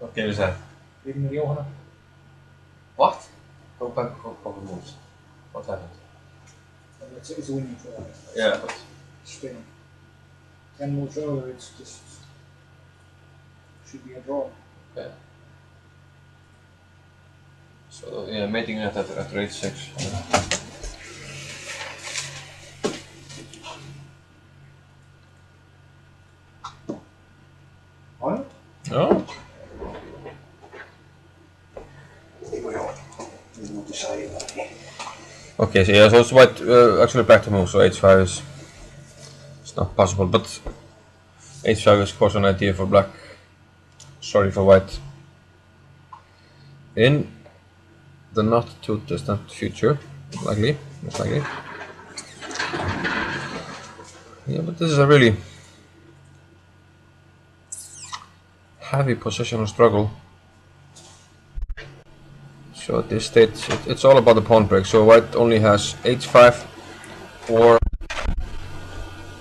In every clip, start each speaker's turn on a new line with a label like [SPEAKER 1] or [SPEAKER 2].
[SPEAKER 1] What game is that?
[SPEAKER 2] Reading the Johanna.
[SPEAKER 1] What? Go back a couple moves. What happened?
[SPEAKER 2] It's a winning for
[SPEAKER 1] Yeah, but
[SPEAKER 2] Spain. 10 moves earlier, it's just should be a draw.
[SPEAKER 1] yeah. So yeah, mating at rate 6.
[SPEAKER 2] What?
[SPEAKER 1] Oh. Okay, so yeah, so it's white actually back to move, so h5 is it's not possible, but h5 is of course an idea for black. Sorry for white. In the not too distant future, most likely. Yeah, but this is a really heavy positional struggle. So at this stage, it's all about the pawn break. So white only has h5, or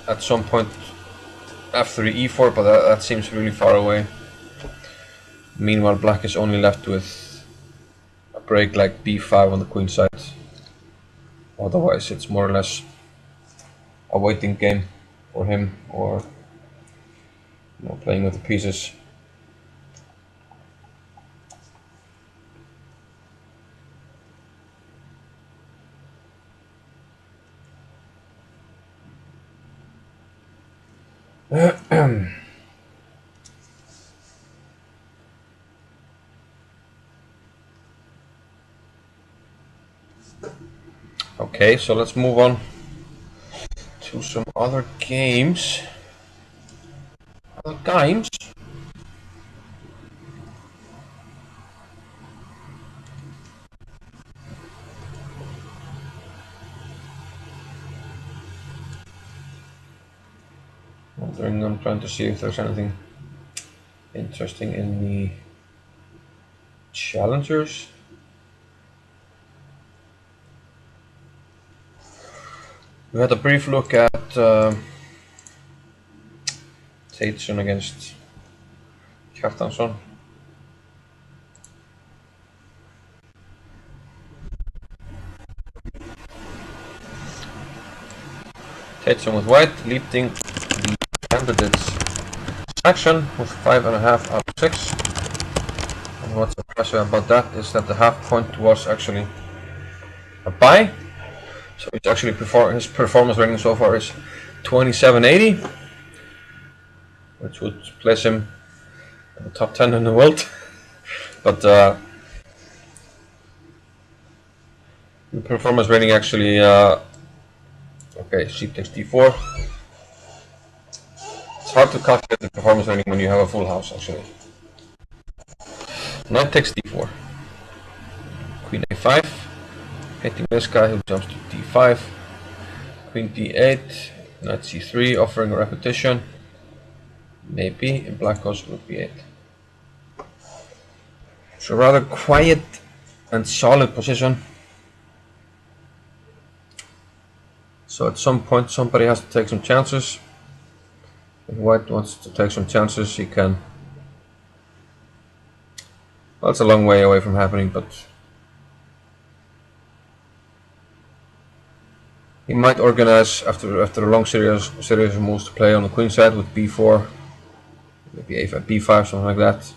[SPEAKER 1] at some point f3, e4, but that seems really far away. Meanwhile, black is only left with a break like b5 on the queen side. Otherwise, it's more or less a waiting game for him, or playing with the pieces. Okay, so let's move on to some other games. I'm trying to see if there's anything interesting in the challengers. We had a brief look at Tateson against Kjartansson. Tateson with white, leading the candidates action with 5.5 out of 6. And what's impressive about that is that the half point was actually a bye. So it's actually his performance rating so far is 2780, which would place him in the top 10 in the world. But the performance rating actually, okay, sheep takes d4. It's hard to calculate the performance rating when you have a full house, actually. Knight takes d4. Queen a5, hitting this guy who jumps to d5. Queen d8, knight c3, offering a repetition. Maybe, and black goes rook b8. So rather quiet and solid position. So at some point somebody has to take some chances. If white wants to take some chances, he can. Well, it's a long way away from happening, but he might organize after a long series of moves to play on the queen side with b4, maybe a5, b5, something like that.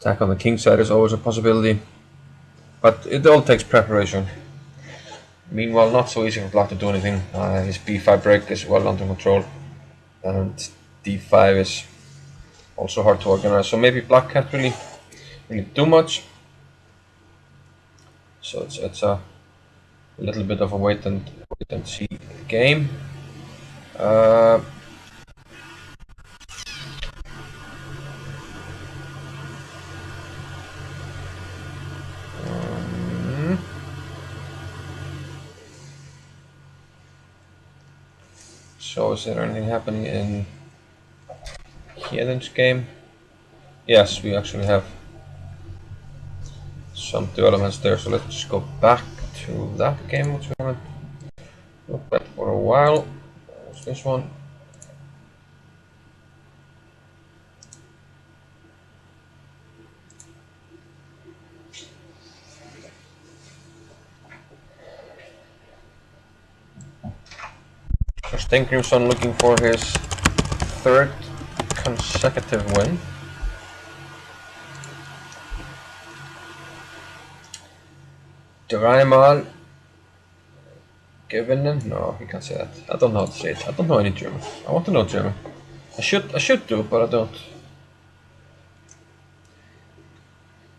[SPEAKER 1] Attack on the king side is always a possibility, but it all takes preparation. Meanwhile, not so easy for black to do anything. His b5 break is well under control, and d5 is also hard to organize. So maybe black can't really do much. So it's a little bit of a wait and see game. So is there anything happening in Hieden's game? Yes, we actually have some developments there. So let's just go back to that game, which we haven't looked at for a while. What's this one? Steingrímsson looking for his third consecutive win. Dreimal gewinnen? No, you can't say that. I don't know how to say it. I don't know any German. I want to know German. I should do, but I don't.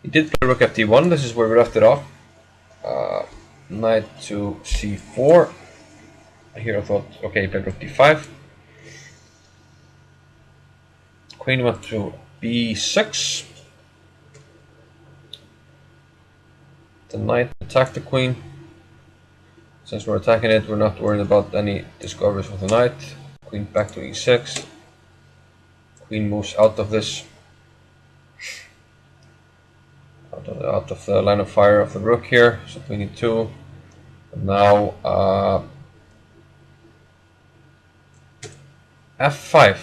[SPEAKER 1] He did play rook ft1. This is where we left it off. Knight to c4. Here I thought, okay, he played rook d5. Queen went to b6. The knight attacked the queen. Since we're attacking it, we're not worried about any discoveries with the knight. Queen back to e6. Queen moves out of this, out of the line of fire of the rook here. So queen e2. And now f5.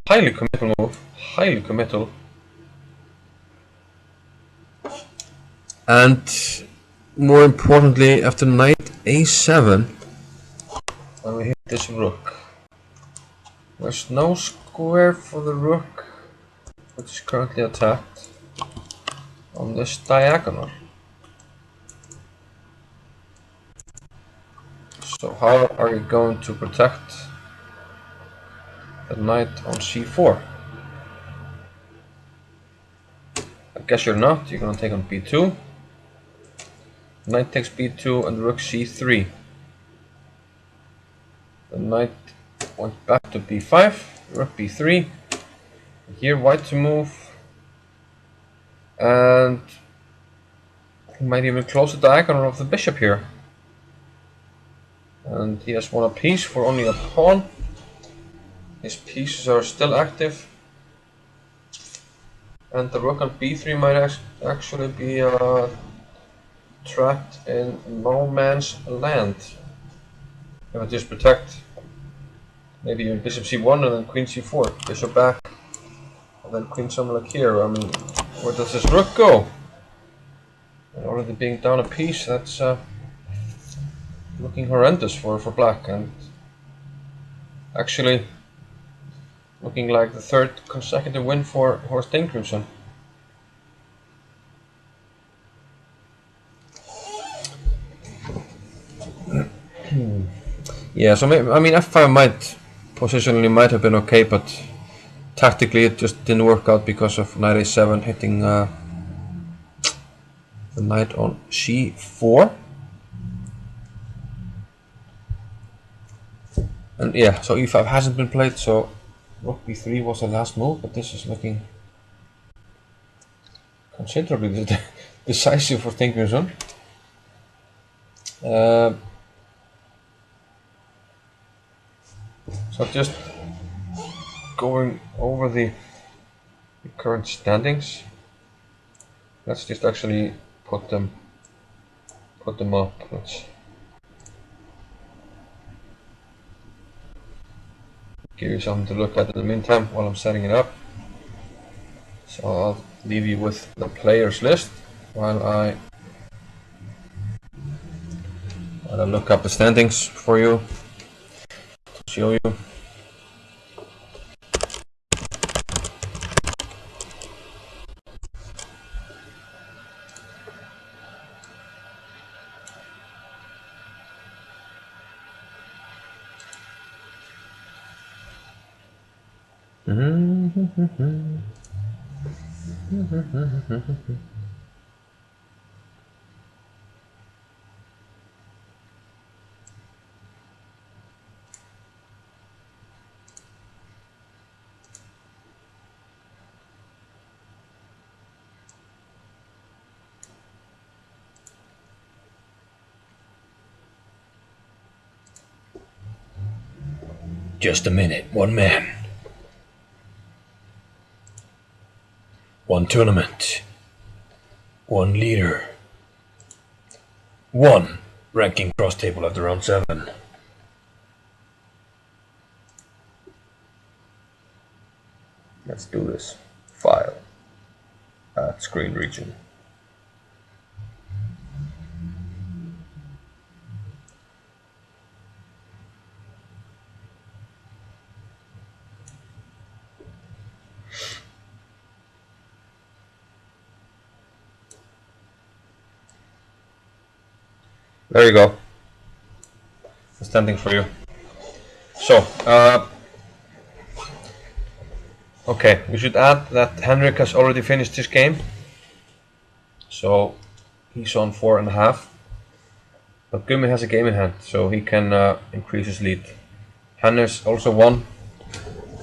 [SPEAKER 1] Highly committal move. Highly committal. And more importantly, after knight a7, when we hit this rook, there's no square for the rook, which is currently attacked on this diagonal. So how are you going to protect the knight on c4? I guess you're not. You're going to take on b2. Knight takes b2 and rook c3. The knight went back to b5, rook b3. Here white to move, and he might even close the diagonal of the bishop here. And he has won a piece for only a pawn. His pieces are still active, and the rook on b3 might actually be trapped in no man's land. If I just protect, maybe even bishop c1 and then queen c4, bishop back, and then queen something like here. I mean, where does this rook go? And already being down a piece, that's looking horrendous for black, and actually looking like the third consecutive win for Steingrímsson. Yeah, so maybe, I mean, f5 might positionally might have been okay, but tactically it just didn't work out because of knight a7 hitting the knight on c4. And yeah, so e5 hasn't been played, so rook b3 was the last move, but this is looking considerably decisive for Steingrímsson. So just going over the current standings. Let's just actually put them up. Let's give you something to look at in the meantime while I'm setting it up. So I'll leave you with the players list while I look up the standings for you to show you. Just a minute, one man. One tournament. One leader. One ranking cross table after round 7. Let's do this. File. At screen region. There you go. The standing for you. So, okay, we should add that Henrik has already finished his game. So, he's on 4.5. But Gummi has a game in hand, so he can increase his lead. Hannes also won.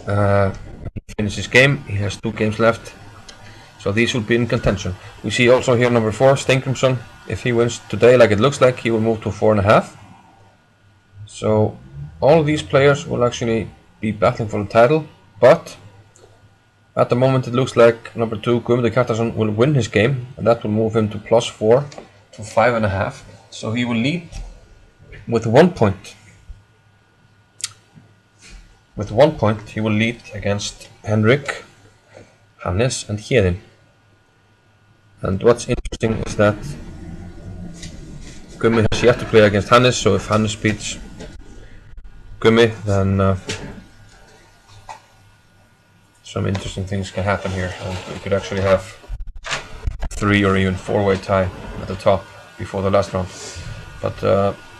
[SPEAKER 1] He finished his game. He has 2 games left. So these will be in contention. We see also here number 4, Steingrimsson. If he wins today, like it looks like, he will move to 4.5. So all of these players will actually be battling for the title, but at the moment it looks like number 2, Guðmundur Kjartansson, will win his game, and that will move him to +4 to 5.5. So he will lead with 1 point. With 1 point, he will lead against Henrik, Hannes, and Héðinn. And what's interesting is that Gummi has yet to play against Hannes, so if Hannes beats Gummi, then some interesting things can happen here, and we could actually have 3 or even 4-way tie at the top before the last round. But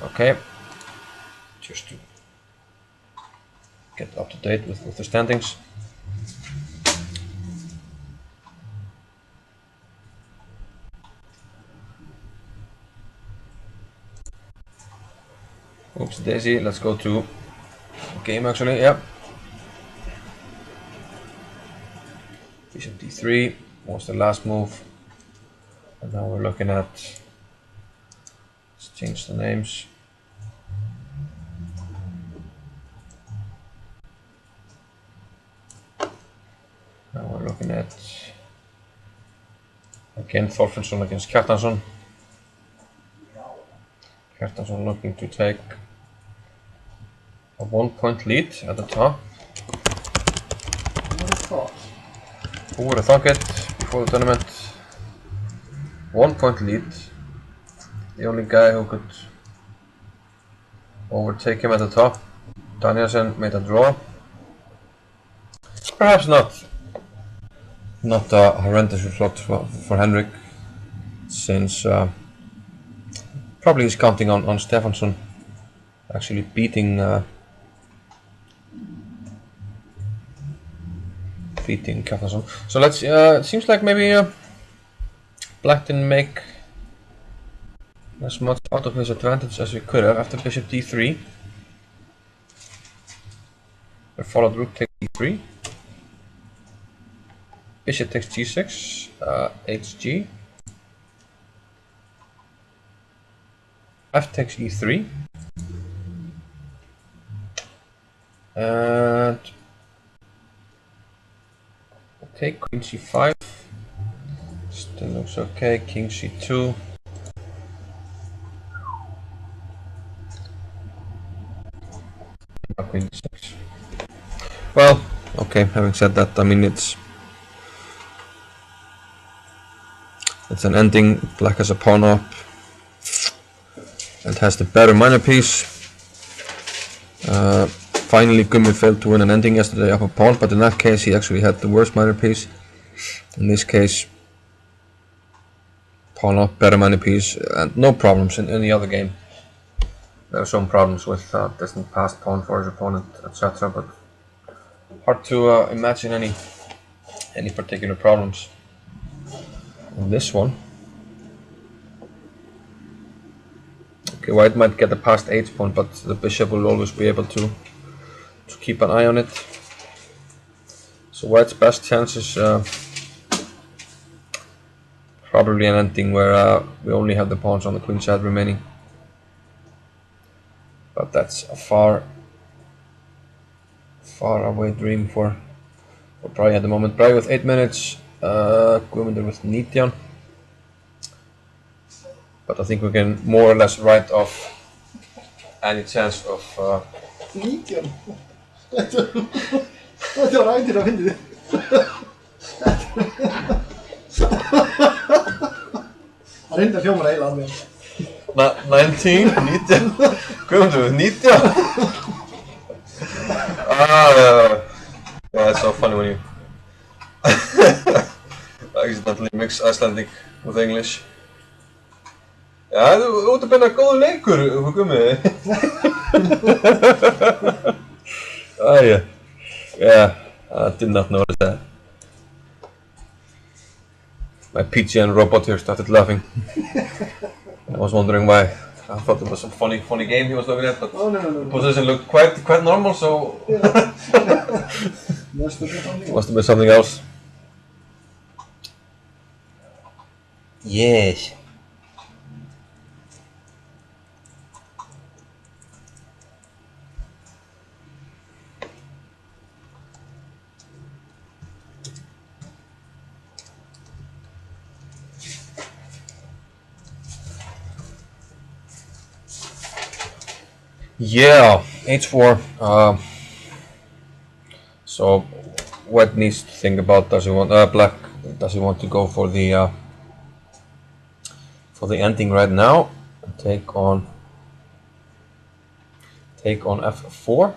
[SPEAKER 1] okay, just to get up to date with the standings. Oops, Daisy, let's go to game actually, yeah. Bishop d3 was the last move. And now we're looking at, let's change the names. Now we're looking at, again, Þorfinnsson against Kjartansson. Kjartansson looking to take a 1-point lead at the top. Who would have thought it before the tournament? 1-point lead. The only guy who could overtake him at the top. Danielsen made a draw. Perhaps not a horrendous result for Henrik, since probably he's counting on Stefansson actually beating Kjartansson. So let's. It seems like maybe Black didn't make as much out of his advantage as we could have after Bishop d3. We followed Rook takes d3. Bishop takes g6. Hg. F takes e3. And okay, Queen c5. Still looks okay. King c2. Queen d6. Well, okay, having said that, I mean it's an ending. Black has a pawn up and has the better minor piece. Finally, Gummi failed to win an ending yesterday up a pawn, but in that case he actually had the worst minor piece. In this case, pawn up, better minor piece, and no problems in the other game. There are some problems with distant passed pawn for his opponent, etc. But hard to imagine any particular problems in this one. Okay, White might get a passed h pawn, but the bishop will always be able to keep an eye on it. So White's best chance is probably an ending where we only have the pawns on the queen side remaining. But that's a far away dream for Bragi at the moment. Bragi with 8 minutes, Guðmundur with 19. But I think we can more or less write off any chance of
[SPEAKER 2] 19? Þetta var ættir að fyndi þið. Það reyndi að hljóma eiginlega alveg.
[SPEAKER 1] 19? Guðmundur with 19? Yeah, it's so funny when you accidentally mix Icelandic with English. Ja, þú ert að benna góðu leikur, Gummi. Oh yeah, I did not notice that. My PGN robot here started laughing. I was wondering why. I thought it was some funny game he was looking at, but the position looked quite normal, so
[SPEAKER 2] Must
[SPEAKER 1] have been something else. Yes. Yeah, H4. So, White needs to think about Black does he want to go for the ending right now and take on F4.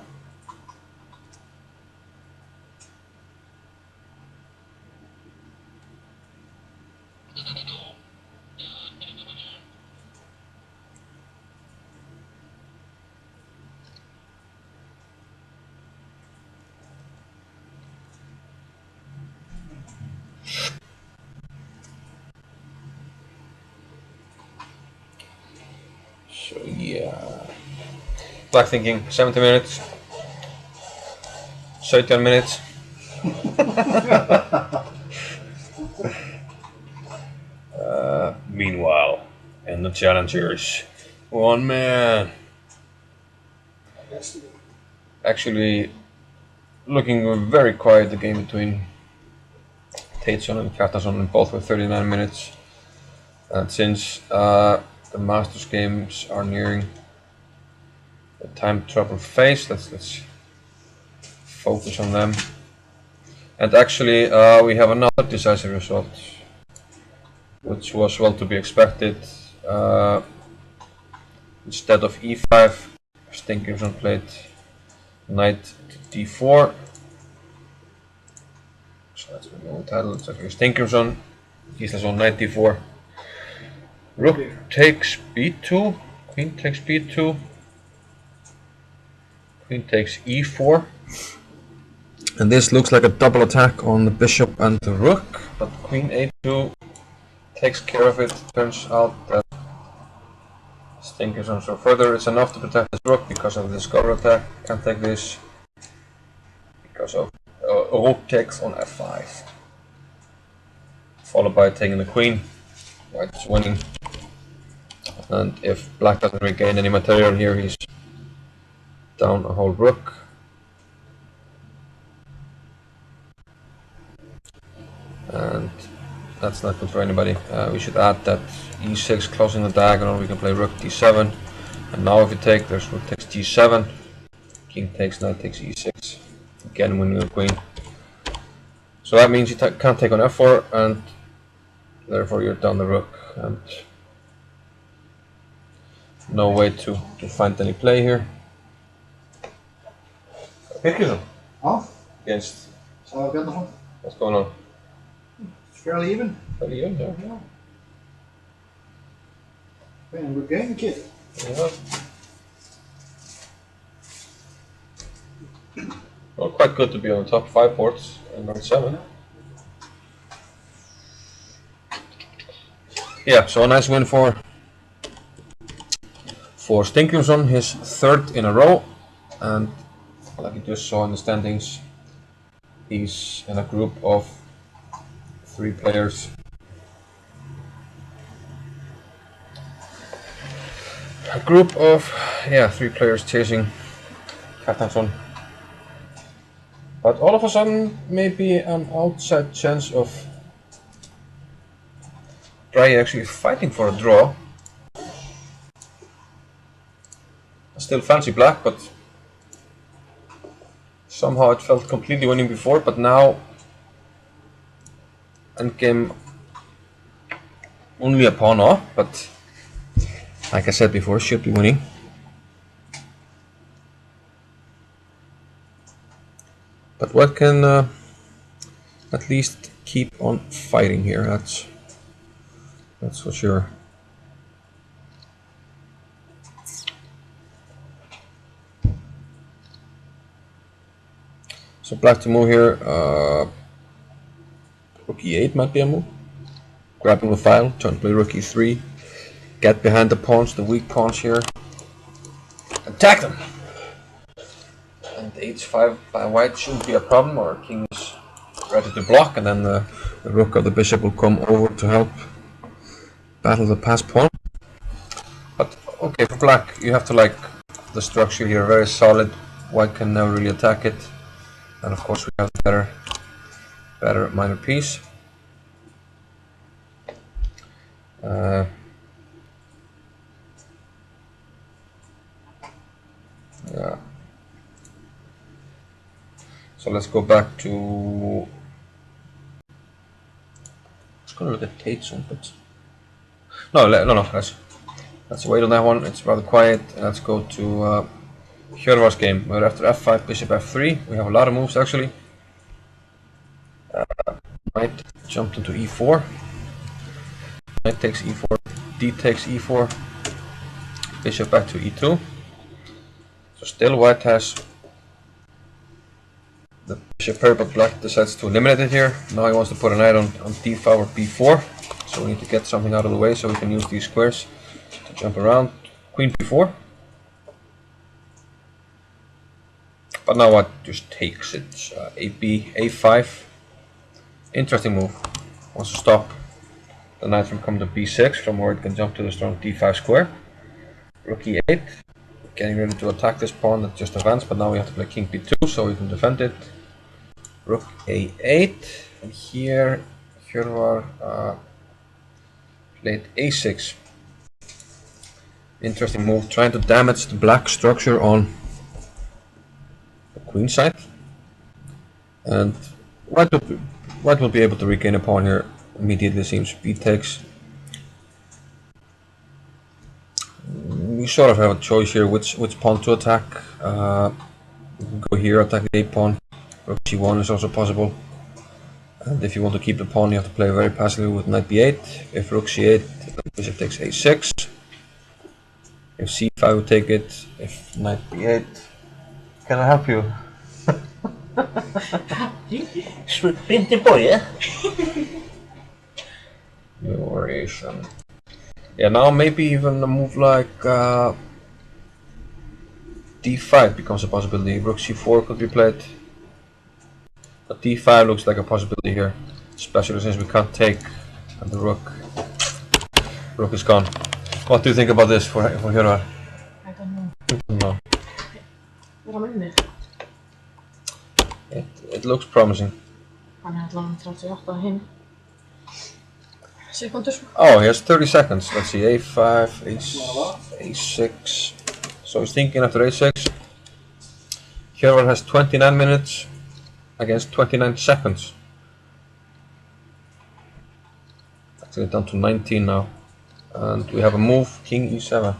[SPEAKER 1] So yeah, Black thinking 70 minutes, 17 minutes. Meanwhile, and the challengers, one man. Actually, looking very quiet, the game between Tateson and Kjartason, both with 39 minutes. And since the Masters games are nearing the time trouble phase, let's focus on them. And actually, we have another decisive result, which was well to be expected. Instead of e5, Steingrimsson played knight to d4. So that's the wrong title. It's actually Steingrimsson. Gíslason knight d4. Rook takes b2. Queen takes b2. Queen takes e4. And this looks like a double attack on the bishop and the rook, but Queen a2 takes care of it. Turns out that Steingrimsson, so further it's enough to protect his rook because of this cover attack. Can't take this because of rook takes on f5, followed by taking the queen. White's winning, and if Black doesn't regain any material here, he's down a whole rook. And that's not good for anybody. We should add that e6 closing the diagonal. We can play rook d7, and now if we take, there's rook takes g7, king takes, knight takes e6, again winning the queen. So that means you can't take on f4, and therefore you're down the rook, and no way to find any play here. Birkesson against. What's going on?
[SPEAKER 2] It's fairly even.
[SPEAKER 1] Fairly even, yeah.
[SPEAKER 2] Playing a good game, kid.
[SPEAKER 1] Yeah. Well, quite good to be on the top 5 boards and not 7. Yeah, so a nice win for Steingrimsson, his 3rd in a row, and like you just saw in the standings, he's in a group of 3 players. A group of 3 players chasing Kjartansson. But all of a sudden, maybe an outside chance of Bragi actually fighting for a draw. I still fancy Black, but somehow it felt completely winning before, but now endgame only a pawn off, but like I said before, should be winning. But White can at least keep on fighting here, that's for sure. So black to move here. Rook e8 might be a move. Grabbing the file, trying to play rook e3. Get behind the pawns, the weak pawns here. Attack them! And h5 by white shouldn't be a problem. Our king is ready to block, and then the rook or the bishop will come over to help battle the pass pawn. But okay, for black, you have to like the structure here, very solid. White can never really attack it. And of course we have the better minor piece. Yeah. So let's go back to. Let's go look at Tate's on, but no. Let's wait on that one. It's rather quiet. Let's go to Hjörvar's game. Where after f5, bishop f3, we have a lot of moves actually. Knight jumped into e4. Knight takes e4. D takes e4. Bishop back to e2. So still white has the bishop here, but black decides to eliminate it here. Now he wants to put a knight on d5 or b4. So we need to get something out of the way so we can use these squares to jump around. Queen b4. But now white just takes it. ab, a5. Interesting move. Wants to stop the knight from coming to b6, from where it can jump to the strong d5 square. Rook e8. Getting ready to attack this pawn that just advanced, but now we have to play king b2 so we can defend it. Rook a8, and here Hjörvar played a6. Interesting move, trying to damage the black structure on the queen side. And white will be able to regain a pawn here immediately, seems. B takes. We sort of have a choice here which pawn to attack. We can go here, attack the a pawn. Rook c1 is also possible. And if you want to keep the pawn, you have to play very passively with knight b8. If rook c8, then bishop takes a6. If c5 would take it. If knight b8. Can I help you?
[SPEAKER 3] Inte boje.
[SPEAKER 1] No Asian. Yeah, now maybe even a move like d5 becomes a possibility. Rook c4 could be played. But d5 looks like a possibility here, especially since we can't take and the rook is gone. What do you think about this for Hjörvar?
[SPEAKER 3] I don't know.
[SPEAKER 1] No.
[SPEAKER 3] Vad har man
[SPEAKER 1] It looks promising.
[SPEAKER 3] Han är allan 38 hin. Sekunder.
[SPEAKER 1] Oh, he has 30 seconds. Let's see, a5, a6. So he's thinking after a6. Hjörvar has 29 minutes against 29 seconds. Actually down to 19 now. And we have a move, king e7.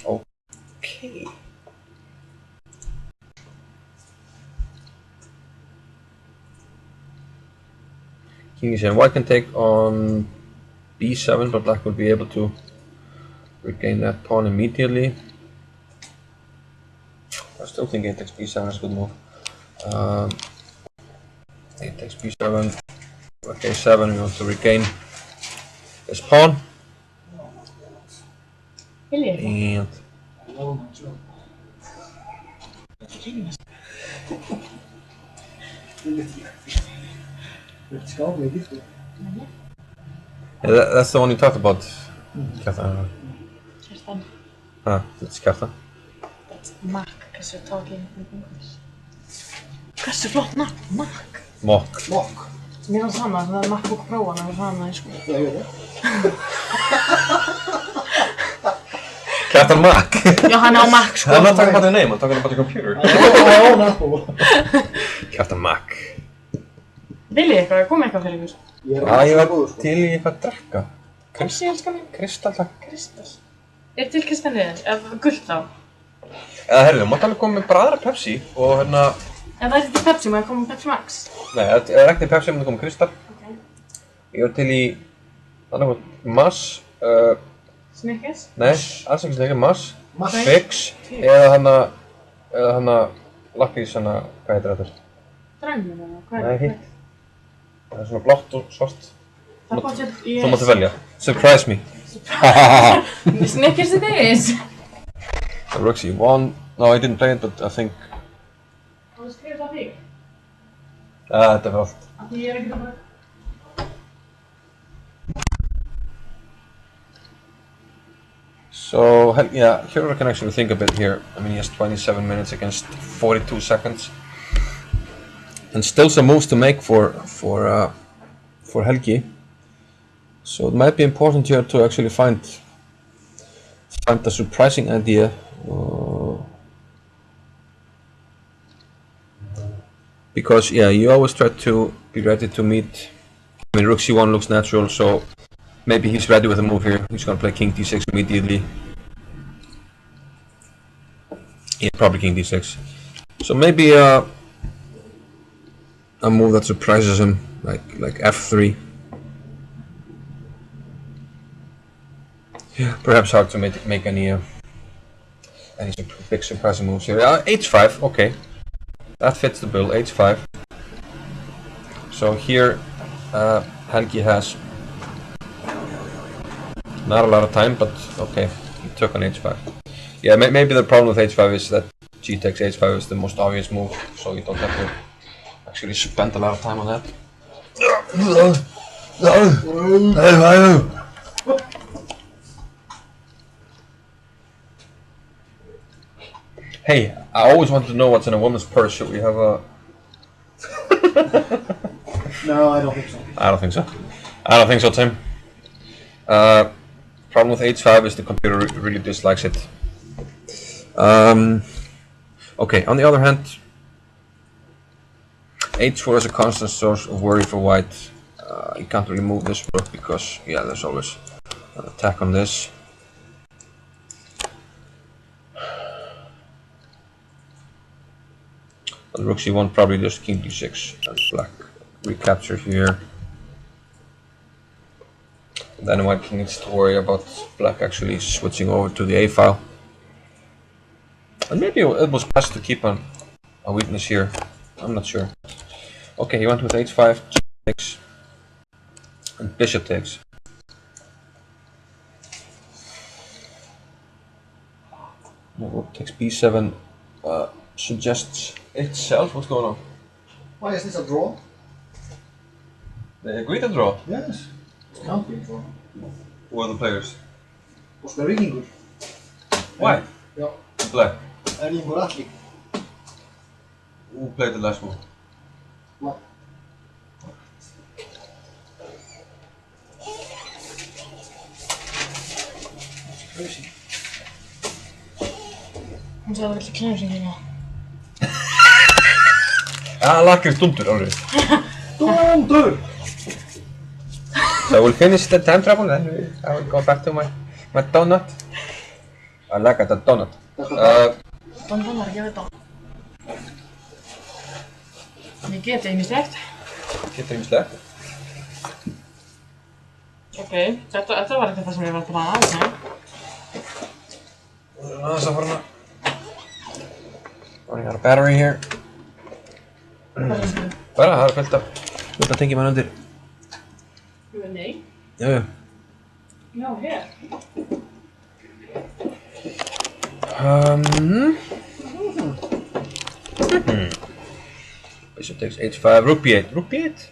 [SPEAKER 1] Okay. King e7. White can take on b7, but black will be able to regain that pawn immediately. I still think a takes b7 is a good move. A takes b7. Rook a7. We want to regain this pawn. And yeah, that's the one you talked about. Kjartan.
[SPEAKER 3] Kjartan.
[SPEAKER 1] It's Kjartan.
[SPEAKER 3] That's Mac, because you're talking in English. Hversu flott nafn, Mac.
[SPEAKER 1] Mock.
[SPEAKER 3] Mér var samma, það er MacBook Pro-an og hana í skóla.
[SPEAKER 2] Jag gör det.
[SPEAKER 1] Kjartan Mack.
[SPEAKER 3] Ja, han är á Mac sko.
[SPEAKER 1] I'm not talking about the name, I'm talking about the computer. Kjartan Mack.
[SPEAKER 3] Viljið eitthvað, kom eitthvað fyrir ykkur?
[SPEAKER 1] Ég var til í eitthvað að drekka.
[SPEAKER 3] Pepsi, elskar mín.
[SPEAKER 1] Kristall, takk.
[SPEAKER 3] Kristall. Til kristallið, gult á.
[SPEAKER 1] Eða herðu, þú mátt alveg koma með bara aðra Pepsi og hérna...
[SPEAKER 3] Ef það til Pepsi, maður koma með Pepsi Max.
[SPEAKER 1] Nei, ef það er ekki Pepsi, maður koma með Kristall.
[SPEAKER 3] Ok.
[SPEAKER 1] Ég var til í... Mass...
[SPEAKER 3] Snickers?
[SPEAKER 1] Nei, alls ekki Snickers, Mass.
[SPEAKER 3] Mass.
[SPEAKER 1] Fix. Eða hana... lakkís svona, hvað heitir þetta?
[SPEAKER 3] Draumur eða hvað
[SPEAKER 1] Nei, hitt. Það svona blátt og svart.
[SPEAKER 3] Það bótt ég...
[SPEAKER 1] Þú máttu velja. Surprise me.
[SPEAKER 3] Snickers it is!
[SPEAKER 1] So Roxy won. No, I didn't play it, but I think...
[SPEAKER 3] Har du skrivit av þig?
[SPEAKER 1] Þetta var allt.
[SPEAKER 3] Að því ég ekki það bara...
[SPEAKER 1] So, yeah, Hero can actually think a bit here. I mean, he has 27 minutes against 42 seconds. And still some moves to make for Helgi. So it might be important here to actually find a surprising idea. Because, yeah, you always try to be ready to meet. I mean, Rook C1 looks natural, so maybe he's ready with a move here. He's gonna play King D6 immediately. Yeah, probably King D6. So maybe a move that surprises him, like F3. Yeah, perhaps hard to make any big surprising moves here. H5, okay, that fits the bill. H5. So here, Helgi has not a lot of time, but okay, he took on H5. Yeah, maybe the problem with H5 is that G takes H5 is the most obvious move, so you don't have to actually spend a lot of time on that. Hey, I always wanted to know what's in a woman's purse. Should we have a...
[SPEAKER 2] No, I don't think so.
[SPEAKER 1] I don't think so. I don't think so, Tim. Problem with H5 is the computer really dislikes it. Okay, on the other hand, H4 is a constant source of worry for white. You can't really move this rook because, yeah, there's always an attack on this. But Rook C1 probably just King D6 and black recapture here. Then white needs to worry about black actually switching over to the A file. And maybe it was best to keep a weakness here. I'm not sure. Okay, he went with H5, G6, and bishop takes. Rook takes B7. Suggests itself. What's going on?
[SPEAKER 2] Why is this a draw?
[SPEAKER 1] They agreed to draw.
[SPEAKER 2] Yes. It can't be a draw.
[SPEAKER 1] Who are the players?
[SPEAKER 2] Óskar Víkingur.
[SPEAKER 1] Why?
[SPEAKER 2] Já.
[SPEAKER 1] Black.
[SPEAKER 2] Erlingur Atli.
[SPEAKER 1] Who played the last one?
[SPEAKER 2] What? Crazy.
[SPEAKER 3] Hún sagði að vilja kynnsingina.
[SPEAKER 1] Lakrís dundur already.
[SPEAKER 2] Dundur!
[SPEAKER 1] So we'll finish the time travel and I will go back to my donut. I like the donut.
[SPEAKER 3] Donut var ekki að vita. Ég geti ýmislegt.
[SPEAKER 1] Getur ýmislegt.
[SPEAKER 3] Ok, þetta var ekki það sem ég var að plana, ok.
[SPEAKER 1] Aðeins að fara running out of battery here. Bara, það fullt af tengjum hann undir.
[SPEAKER 3] Nei.
[SPEAKER 1] Já.
[SPEAKER 3] Já, hér.
[SPEAKER 1] Bishop takes H5, Rook B8. Rook B8?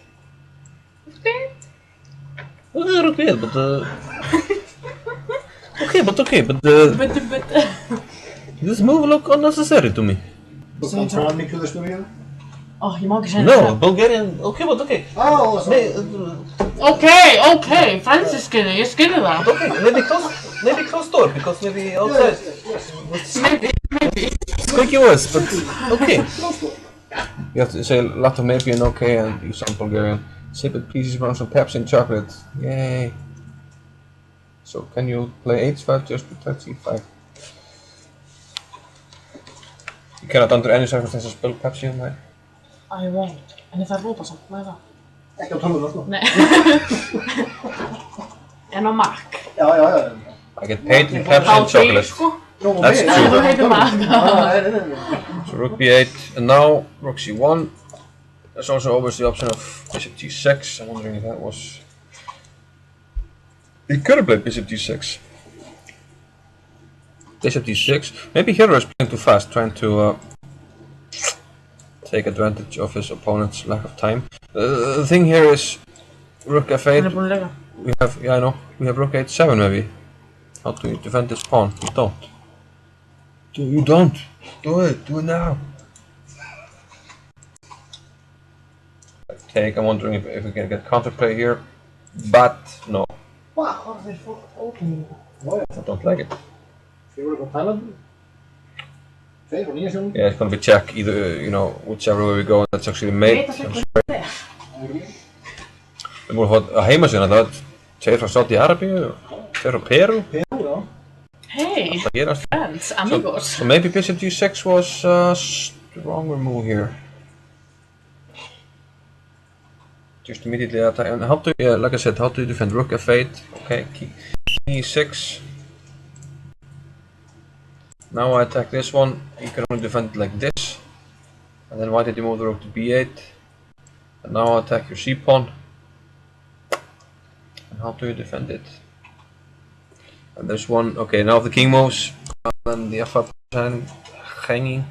[SPEAKER 1] Rook B8, but okay, but this move look unnecessary to me.
[SPEAKER 2] But I'm trying to this movie.
[SPEAKER 3] Ég má ekki segja
[SPEAKER 1] No, Bulgarian. Okay, but okay.
[SPEAKER 2] Oh,
[SPEAKER 3] Okay, fransiskinni, ég skilji það.
[SPEAKER 1] Okay, maybe close door because maybe outside.
[SPEAKER 2] Yes.
[SPEAKER 3] Maybe.
[SPEAKER 1] Squeaky was, but okay. You have to say a lot of maybe and okay, and you sound Bulgarian. Sip it, pieces from some Pepsi and chocolate. Yay. So can you play H5 just protect C5? You cannot under any circumstances spill Pepsi on my...
[SPEAKER 3] I won't. En ég þarf að rópa samt, hvað er það?
[SPEAKER 2] Ekki á tölvuna, sko.
[SPEAKER 3] Nei. En á Mac.
[SPEAKER 2] Já.
[SPEAKER 1] I get paid in Pepsi and chocolate.
[SPEAKER 3] Sko.
[SPEAKER 1] That's true.
[SPEAKER 3] Þú heitir Magga.
[SPEAKER 1] So rook b8, and now rook c1. There's also always the option of bishop g6. I'm wondering if that was... He could have played bishop g6. Bishop d6. Maybe Hero is playing too fast, trying to take advantage of his opponent's lack of time. The thing here is rook f8.
[SPEAKER 3] Hann búinn að lega.
[SPEAKER 1] We have, yeah, I know. We have rook h7 maybe. How do you defend this pawn? You don't. You don't. Do it. Do it now. Take. I'm wondering if we can get counterplay here, but no.
[SPEAKER 2] Hvað er þeir fólk ókynning?
[SPEAKER 1] I don't like it.
[SPEAKER 2] Þeir voru eitthvað Tælandi? Þeir frá nýja sjónum?
[SPEAKER 1] Yeah, it's gonna be check either, you know, whichever way we go. That's actually mate. Við múum að fá að heimasíðan þetta. Tveir frá Saudi-Arabíu, tveir frá Peru.
[SPEAKER 2] Peru, já.
[SPEAKER 3] Hey,
[SPEAKER 1] Það gerast.
[SPEAKER 3] friends, amigos.
[SPEAKER 1] So maybe bishop g6 was a stronger move here. Just immediately attack. And how do you, yeah, like I said, how do you defend rook f8? Okay, king e6. Now I attack this one. You can only defend it like this. And then why did you move the rook to b8? And now I attack your c pawn. And how do you defend it? And there's one. Okay, now if the king moves, then the f5 hanging.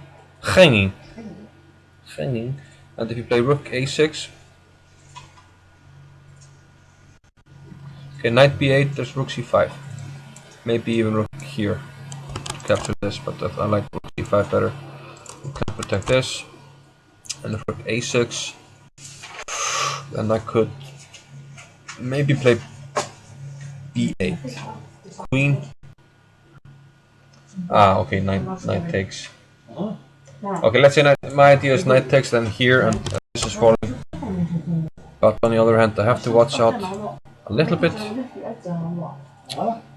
[SPEAKER 1] And if you play rook a6. Okay, knight b8, there's rook c5. Maybe even rook here to capture this, but I like rook c5 better. We can protect this. And if rook a6, then I could maybe play b8. Queen. Ah, okay, knight takes. Okay, let's say my idea is knight takes, then here, and this is falling. But on the other hand, I have to watch out a little bit,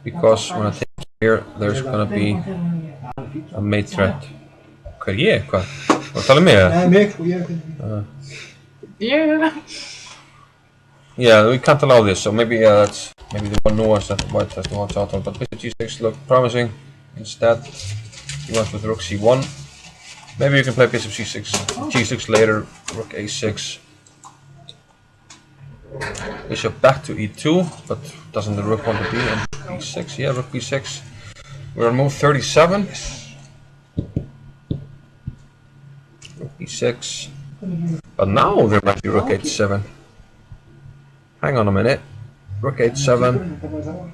[SPEAKER 1] because when I take here, there's gonna be a mate threat. Hver ég? Hvað? Þú tala um mig eða?
[SPEAKER 2] Nei, mig, sko, ég
[SPEAKER 1] Yeah, we can't allow this, so maybe that's maybe the one nuance that white has to watch out on. But bishop g6 look promising. Instead, he went with rook c1. Maybe you can play bishop c6, g6 later, rook a6. Bishop back to e2, but doesn't the rook want to be on b6? Yeah, rook b6. We're on move 37. Rook b6. But now there might be rook h7. Hang on a minute. Rook h7.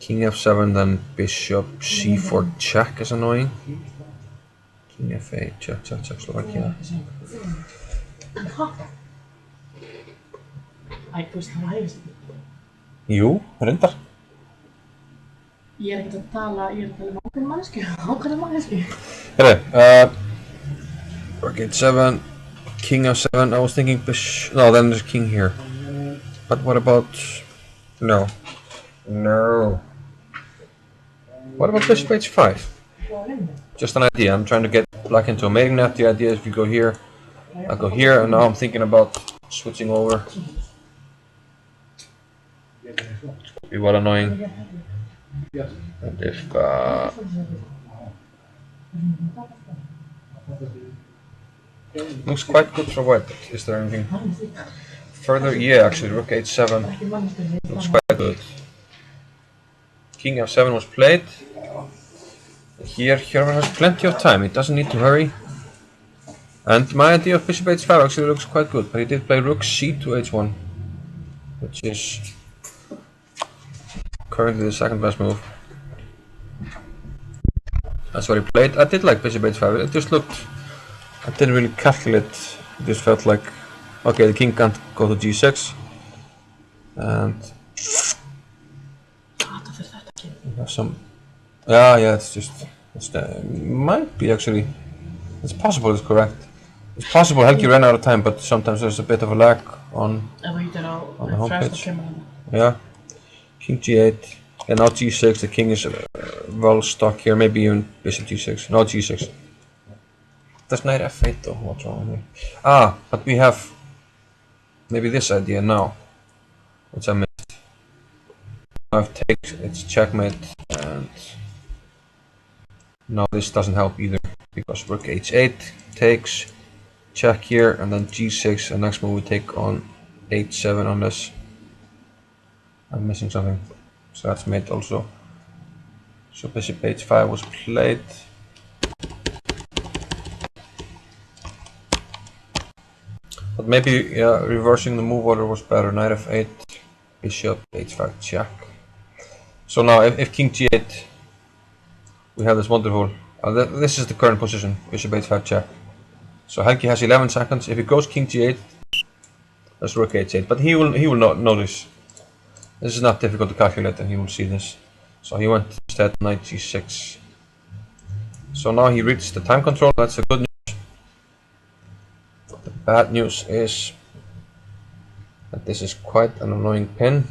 [SPEAKER 1] King f7, then bishop c4 check is annoying. King f8, check, Slovakia.
[SPEAKER 3] Æ, þú veist, það var hægist.
[SPEAKER 1] Jú, reyndar.
[SPEAKER 3] Ég ekkert að tala um ákveðin mannesku.
[SPEAKER 1] Herri, rook h7, king f7, I was thinking bishop, no, then there's king here. But what about, no. What about bishop h5? Just an idea, I'm trying to get black into a mating net. The idea is if you go here, I'll go here, and now I'm thinking about switching over. Could be what annoying. And if looks quite good for white. Is there anything further? Yeah, actually, rook h7 looks quite good. King f7 was played. Here, Herman has plenty of time. He doesn't need to hurry. And my idea of bishop h5 actually looks quite good, but he did play rook c to h1, which is currently the second best move. That's what he played. I did like bishop h5. It just looked, I didn't really calculate. It just felt like, okay, the king can't go to g6, and we have some. Yeah, it's just, might be actually. It's possible. It's correct. It's possible Helgi ran out of time, but sometimes there's a bit of a lag on the homepage. Yeah, king g8, and now g6. The king is well stuck here. Maybe even bishop g6. No, g6. That's knight f8 though. What's wrong with me? Ah, but we have maybe this idea now, which I missed. e5 takes, it's checkmate, and no, this doesn't help either because rook h8 takes, check here, and then g6, and next move we take on h7 unless I'm missing something. So that's mate also. So bishop h5 was played. But maybe, yeah, reversing the move order was better. Knight f8, bishop h5 check. So now if king g8, we have this wonderful, this is the current position, bishop h5 check. So Helgi has 11 seconds. If he goes king g8, that's rook h8. But he will not notice. This is not difficult to calculate, and he will see this. So he went instead knight g6. So now he reached the time control. That's the good news. The bad news is that this is quite an annoying pin,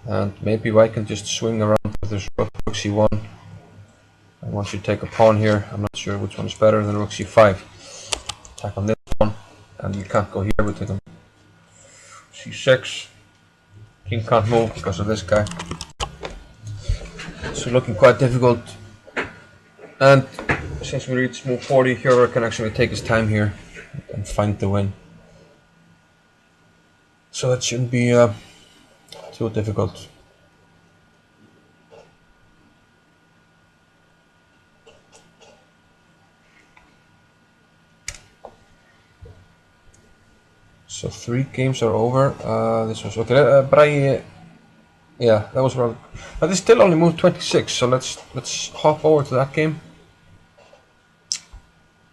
[SPEAKER 1] and maybe white can just swing around with this rook c1. And once you take a pawn here, I'm not sure which one is better than rook c5. Attack on this one, and you can't go here. We take on c6. King can't move because of this guy. So looking quite difficult. And since we reached move 40, Hjörvar can actually take his time here and find the win. So that shouldn't be too difficult. So 3 games are over. This was okay. Bragi, yeah, that was rather. But they still only moved 26. So let's hop over to that game.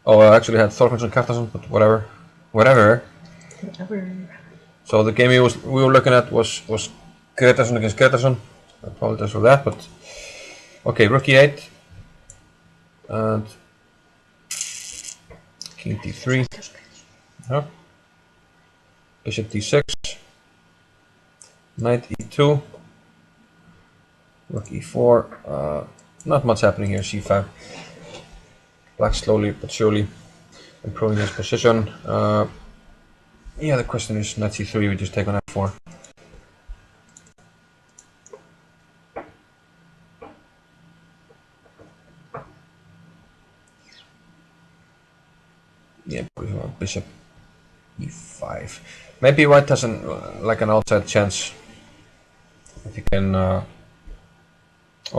[SPEAKER 1] Oh, I actually had Thorfinnsson Kjartansson, but whatever.
[SPEAKER 3] Whatever.
[SPEAKER 1] So the game we were looking at was Gretarsson against Gretarsson. I apologize for that, but okay, rook e8 and king d3. Yeah. Bishop d6. Knight e2. Rook e4. Not much happening here. c5. Black slowly but surely improving his position. Yeah, the question is knight c3. We just take on f4. Yeah, bishop e5. Maybe white has like an outside chance if he can. Well,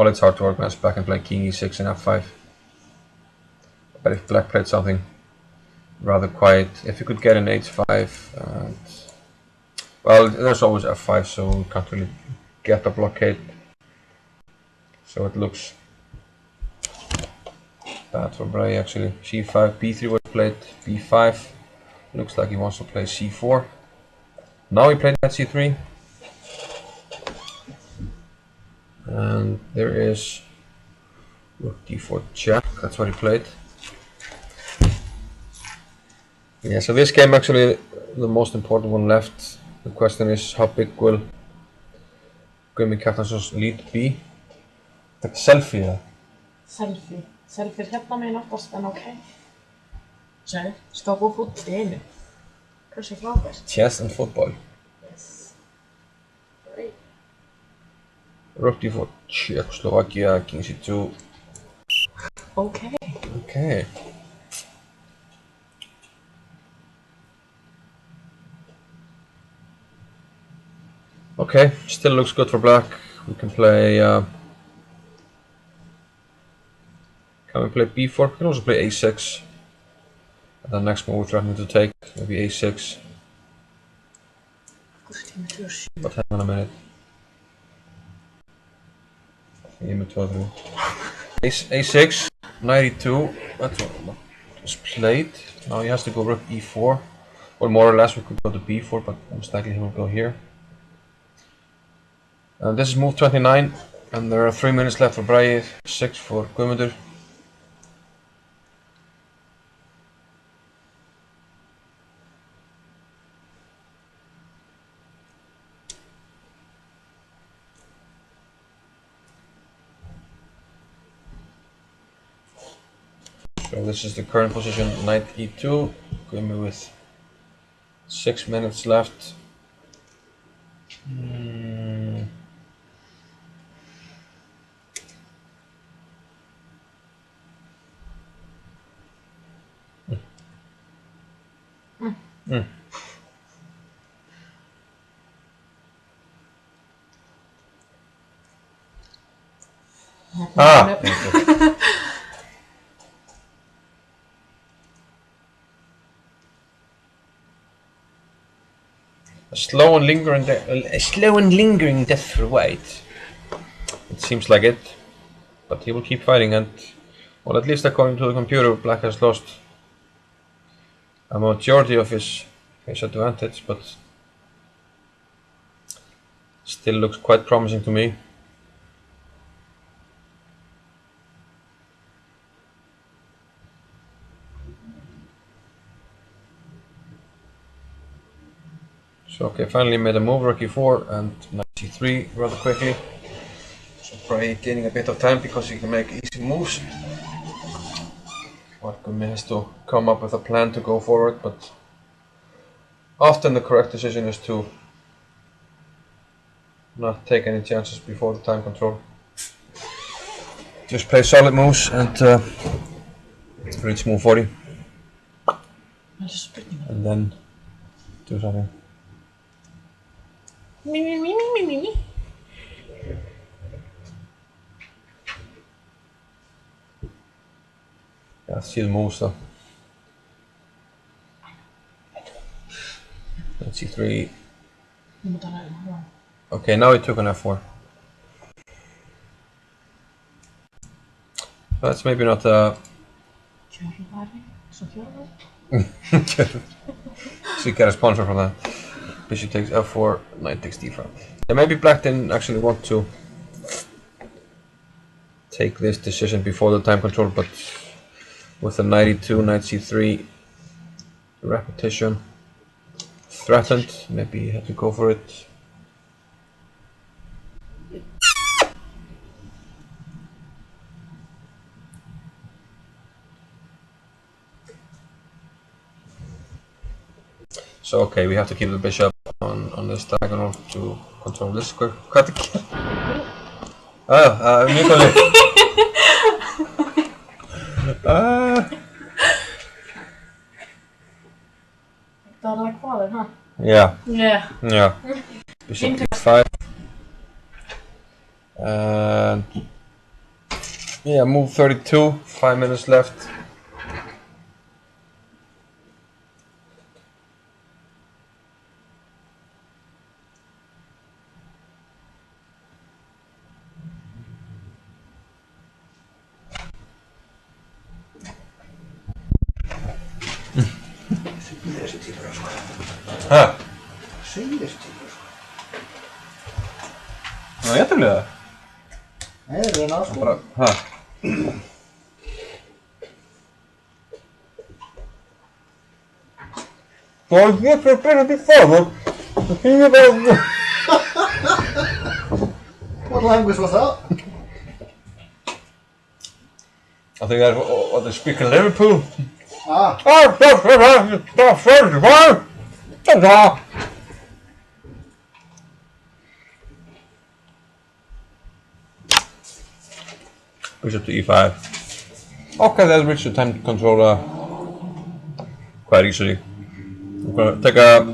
[SPEAKER 1] it's hard to organize back and play king e6 and f5. But if black played something rather quiet, if you could get an h5, and well, there's always f5, so we can't really get a blockade. So it looks bad for Bray actually. c5, b3 was played, b5. Looks like he wants to play c4. Now he played knight c3. And there is rook d4 check, that's what he played. Yeah, so this game actually the most important one left. The question is how big will Guðmi Kjartansson's lead be? Take a selfie eða?
[SPEAKER 3] Selfie. Selfie hérna megin oftast, en ok. Sæði, skapa og fútt í einu. Hversu frábært.
[SPEAKER 1] Chess and football.
[SPEAKER 3] Yes. Great.
[SPEAKER 1] Rook d4 check, Slovakia, king c2.
[SPEAKER 3] Okay.
[SPEAKER 1] Okay. Okay, still looks good for black. We can play. Can we play b4? We can also play a6. And then next move we're threatening to take, maybe a6. But hang on a minute. A6, 92. That's what was played. Now he has to go rook e4. Or more or less we could go to b4, but most likely he will go here. And this is move 29, and there are 3 minutes left for Bragi, 6 for Guðmundur. So this is the current position, knight e2, Guðmundur with 6 minutes left. Mm. Ah! A slow and lingering death for White. It seems like it, but he will keep fighting and, well, at least according to the computer, Black has lost a majority of his advantage, but still looks quite promising to me. So okay, finally made a move, rook e4 and knight c3 rather quickly. So probably gaining a bit of time because he can make easy moves. Gumi has to come up with a plan to go forward, but often the correct decision is to not take any chances before the time control. Just play solid moves and reach move 40. And then do something.
[SPEAKER 3] Me.
[SPEAKER 1] Yeah, see the moves though. Let's see 3. Okay, now he took an f4. That's maybe not a. So you get a sponsor from that. Bishop takes f4, knight takes d5. Yeah, maybe Black didn't actually want to take this decision before the time control, but with the knight e2, knight c3 repetition threatened, maybe he had to go for it. So okay, we have to keep the bishop on this diagonal to control this square. Cut the key. Mjög
[SPEAKER 3] Todella kuolen, huh?
[SPEAKER 1] Yeah.
[SPEAKER 3] Yeah.
[SPEAKER 1] Yeah. Bishop d5. And yeah, move 32. 5 minutes left. Huh? No jätteblöda.
[SPEAKER 2] Nej, det är en avskål.
[SPEAKER 1] Bara, huh? Vad är det för pengar till fan?
[SPEAKER 2] What language was that?
[SPEAKER 1] I think that's what they speak in Liverpool.
[SPEAKER 2] Ah.
[SPEAKER 1] Bishop to e5. Okay, that reached the time controller quite easily. I'm gonna take a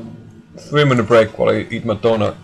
[SPEAKER 1] 3-minute break while I eat my donut.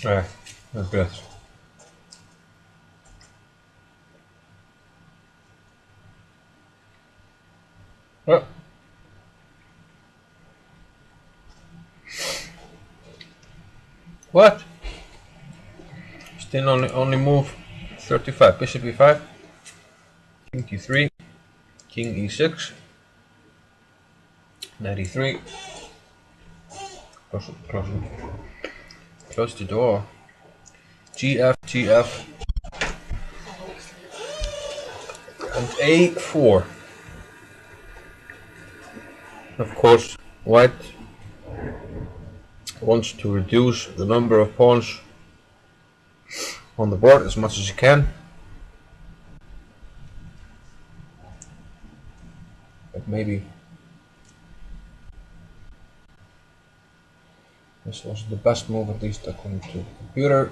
[SPEAKER 1] Nej, dat is best. Ja. What? Still only move 35. Bishop e5. King d3. King e6. Knight e3. Close the door. Gf, gf. And a4. Of course, white wants to reduce the number of pawns on the board as much as he can. But maybe this was the best move, at least according to the computer.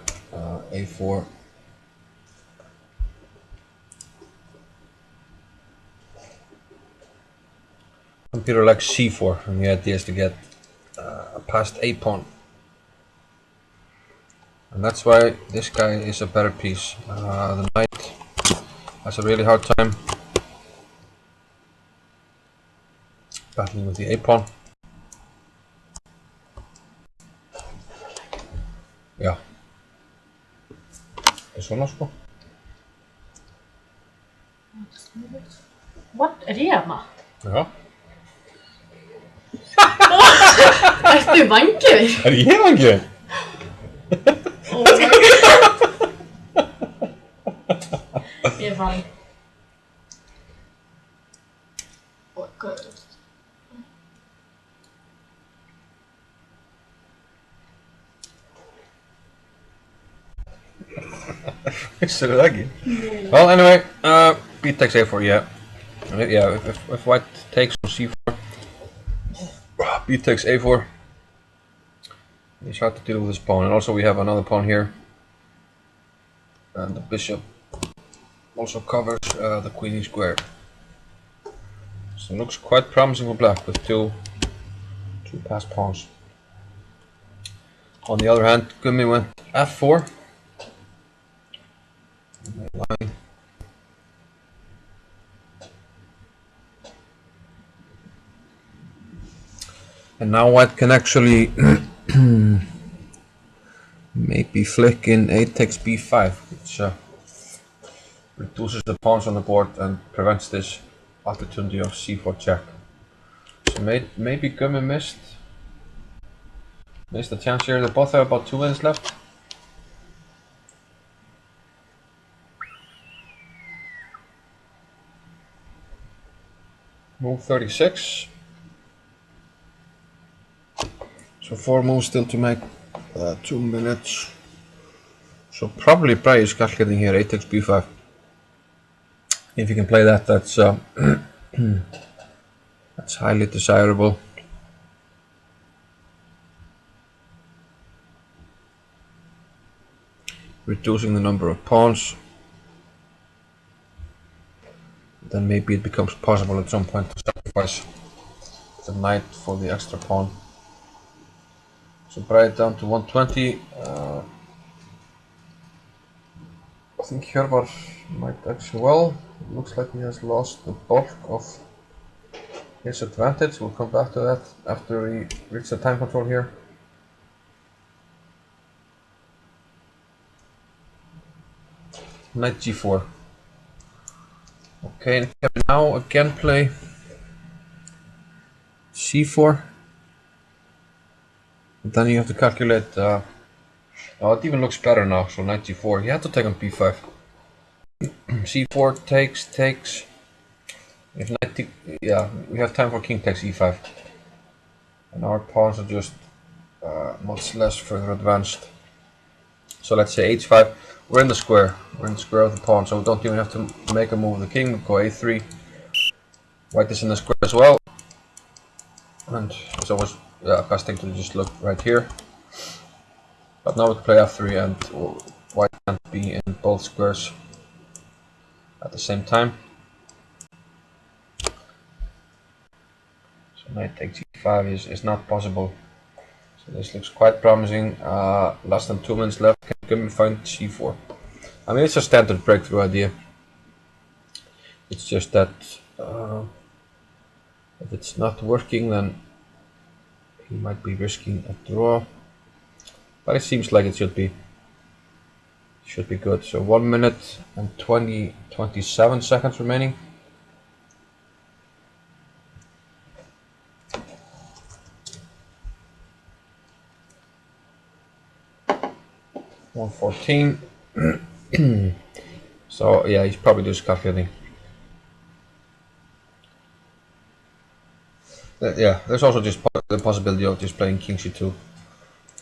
[SPEAKER 1] A4. Computer likes c4, and the idea is to get past a pawn. And that's why this guy is a better piece. The knight has a really hard time battling with the a pawn. Já, þetta er svona sko.
[SPEAKER 3] What? Er ég hérna?
[SPEAKER 1] Já.
[SPEAKER 3] Ertu vangið?
[SPEAKER 1] Er ég vangið?
[SPEAKER 3] Oh my god. Ég er farin. Oh god.
[SPEAKER 1] Vissu það ekki? Well, anyway, b takes a4, yeah. Yeah, if white takes on c4, b takes a4, he's hard to deal with this pawn. And also we have another pawn here. And the bishop also covers the queen square. So it looks quite promising for black with two passed pawns. On the other hand, Gummi went f4. Line. And now white can actually maybe flick in a takes b5, which reduces the pawns on the board and prevents this opportunity of c4 check. So maybe Gummi missed the chance here. They both have about 2 minutes left. Move 36. So 4 moves still to make, 2 minutes. So probably Bragi is calculating here, a takes b5. If you can play that, that's that's highly desirable. Reducing the number of pawns. then maybe it becomes possible at some point to sacrifice the knight for the extra pawn. So Bride down to 120. I think Hjörvar might actually, well, looks like he has lost the bulk of his advantage. We'll come back to that after we reach the time control here. Knight g4. Okay, and can we now again play c4. And then you have to calculate. Oh, it even looks better now. So knight g4. You have to take on b5. c4 takes. If knight, yeah, we have time for king takes e5, and our pawns are just much less further advanced. So let's say h5. We're in the square. We're in the square of the pawn, so we don't even have to make a move of the king. We go a3. White is in the square as well, and it's always best thing to just look right here. But now we can play f3, and white can't be in both squares at the same time. So knight takes e5 is not possible. So this looks quite promising. Less than 2 minutes left. Can we find c4? I mean, it's a standard breakthrough idea. It's just that if it's not working, then he might be risking a draw. But it seems like it should be good. So 1 minute and 27 seconds remaining. $114. So yeah, he's probably just calculating. Yeah, there's also just the possibility of just playing king c2.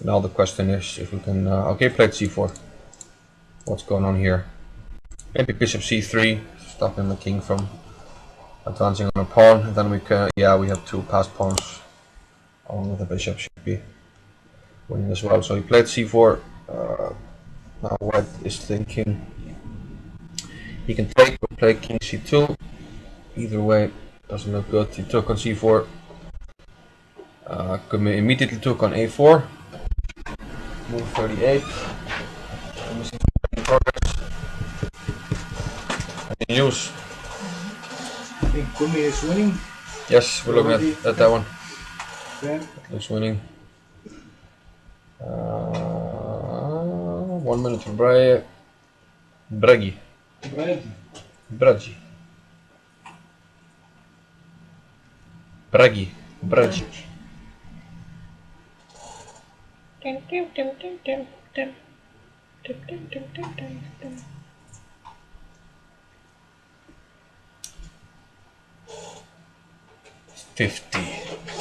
[SPEAKER 1] Now the question is if we can. Okay, played c4. What's going on here? Maybe bishop c3, stopping the king from advancing on a pawn, and then we can. Yeah, we have 2 passed pawns. Along with the bishop should be winning as well. So he played c4. Now white is thinking he can take or play king c2. Either way, doesn't look good. He took on c4. Kumi immediately took on a4. Move 38. Progress. Any news?
[SPEAKER 2] I think Kumi is winning.
[SPEAKER 1] Yes, we're looking at that one.
[SPEAKER 2] Okay.
[SPEAKER 1] Looks winning. 1 minute for Bragi.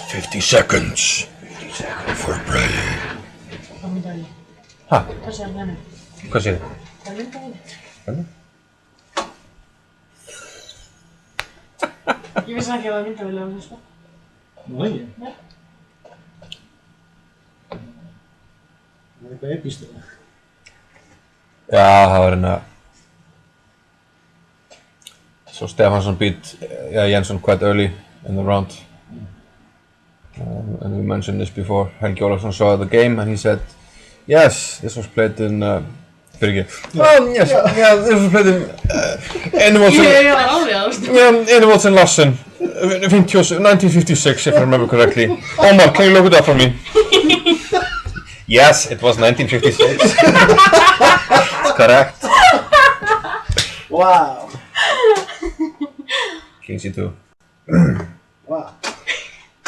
[SPEAKER 1] Fifty seconds for Bragi. Ha,
[SPEAKER 3] Hvað sér henni?
[SPEAKER 1] hvað séð?
[SPEAKER 3] Það mynda henni.
[SPEAKER 1] Hérna?
[SPEAKER 3] Ég vissi ekki að það mynda vilja á þessu.
[SPEAKER 2] Nú ekki?
[SPEAKER 3] Nei.
[SPEAKER 2] Það er eitthvað epíst eða?
[SPEAKER 1] Já, það var hérna. So Stefansson beat Jensson quite early in the round. And we mentioned this before. Helgi Ólafsson saw the game and he said, yes, this was played in yes, yeah, this was played in
[SPEAKER 3] Ég var álega,
[SPEAKER 1] Enevoldsen and Larsen, 1956 if I remember correctly. Omar, can you look it up for me? Yes, it was 1956. It's correct.
[SPEAKER 2] Wow!
[SPEAKER 1] King c2.
[SPEAKER 2] Wow!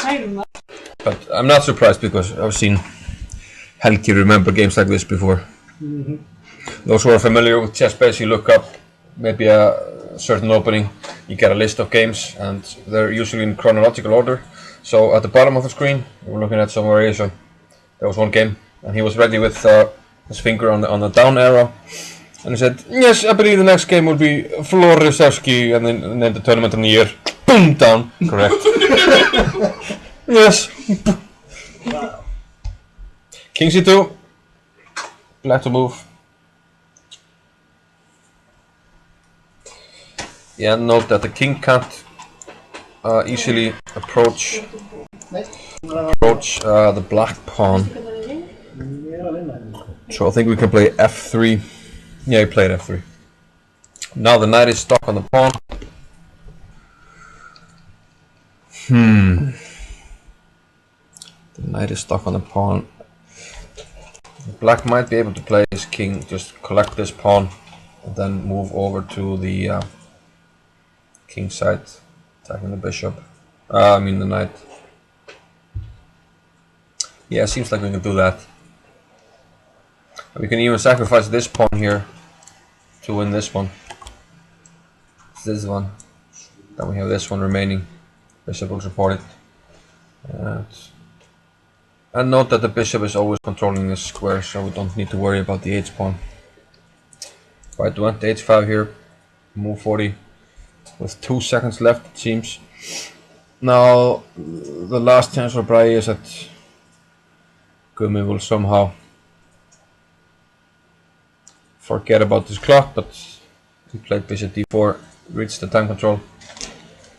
[SPEAKER 3] hærum það.
[SPEAKER 1] But I'm not surprised because I've seen Helgi remember games like this before. Those who are familiar with chess-base, you look up maybe a certain opening, you get a list of games, and they're usually in chronological order. So at the bottom of the screen, we're looking at some variation. There was one game, and he was ready with his finger on the down arrow, and he said, yes, I believe the next game will be Florisevsky, and then the tournament in the year, boom, down, correct. Yes.
[SPEAKER 2] Wow!
[SPEAKER 1] King c2, black to move. Yeah, note that the king can't easily approach the black pawn. So I think we can play f3. Yeah, he played f3. Now the knight is stuck on the pawn. The knight is stuck on the pawn. Black might be able to play his king, just collect this pawn, and then move over to the king side, attacking the bishop. I mean the knight. Yeah, seems like we can do that. We can even sacrifice this pawn here to win this one. This one. Then we have this one remaining. Bishop will support it. And note that the bishop is always controlling this square, so we don't need to worry about the h pawn. White went to h5 here, move 40 with 2 seconds left, it seems. Now the last chance for Bragi is that Gumi will somehow forget about this clock, but he played bishop d4, reached the time control.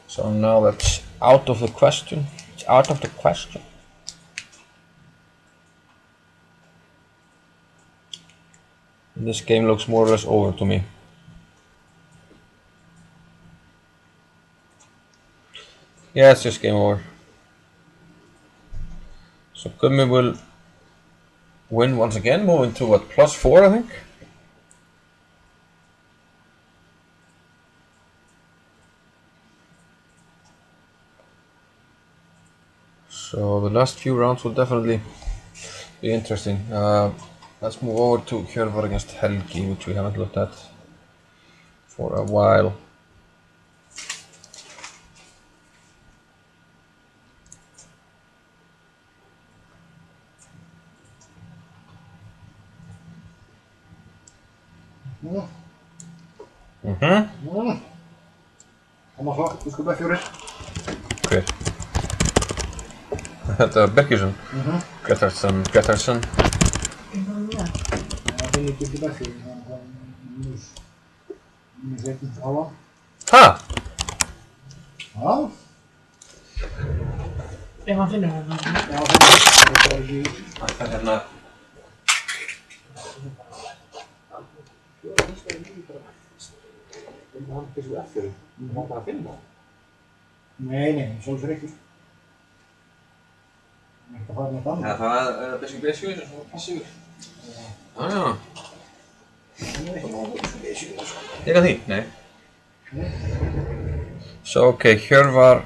[SPEAKER 1] So now that's out of the question. It's out of the question. And this game looks more or less over to me. Yeah, it's just game over. So Gumi will win once again, moving to what, +4 I think? So the last few rounds will definitely be interesting. Let's move over to Hjörvar against Helgi, which we haven't looked at for a while.
[SPEAKER 2] Allemaal zo, dus goed bij Fjoris.
[SPEAKER 1] Hver? Þetta er Birgisson? Gretharsson.
[SPEAKER 2] Ja, ben je goed bij Fjoris. Nu zit het al.
[SPEAKER 1] Ha!
[SPEAKER 2] Ja.
[SPEAKER 3] Ef hann finnur það.
[SPEAKER 2] Ja, það er ekki.
[SPEAKER 1] Það er hérna.
[SPEAKER 2] Hann er svo eftir. Hann bara að finna það. Nei, sjálfsögur ekki. Ekki að fara með það.
[SPEAKER 1] Ja, það er Bishop B7 og svo P7. Já. Ég að því? Nei. So, okay, Hjörvar.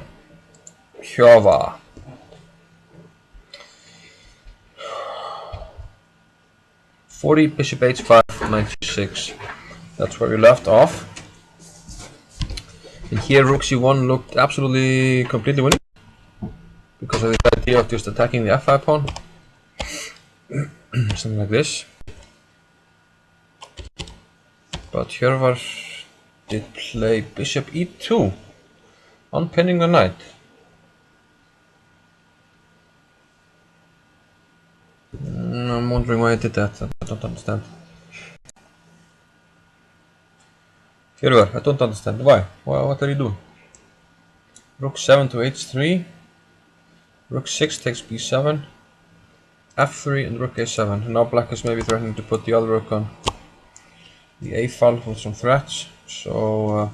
[SPEAKER 1] 40, bishop h5, 96. That's where we left off. And here rook c1 looked absolutely completely winning because of the idea of just attacking the f5 pawn. Something like this. But Hjörvar did play bishop e2, unpinning the knight. I'm wondering why I did that. I don't understand. Hjörvar, I don't understand. Why? What are you doing? Rook 7 to h3. Rook 6 takes b7. f3 and rook a7. Now black is maybe threatening to put the other rook on the a file with some threats. So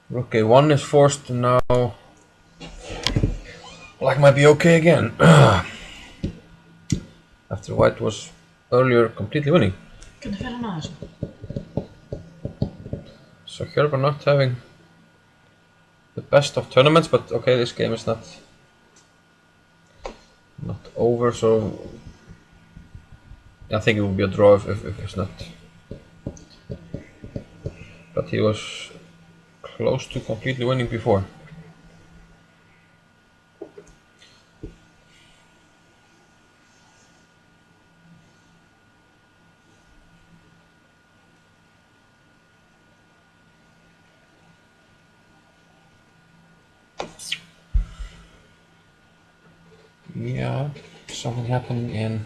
[SPEAKER 1] rook a1 is forced, and now black might be okay again. After white was earlier completely winning.
[SPEAKER 3] Hvernig fer hann að þessu?
[SPEAKER 1] So Hjörvar not having the best of tournaments, but okay, this game is not over, so I think it will be a draw if it's not. But he was close to completely winning before. Yeah, something happened in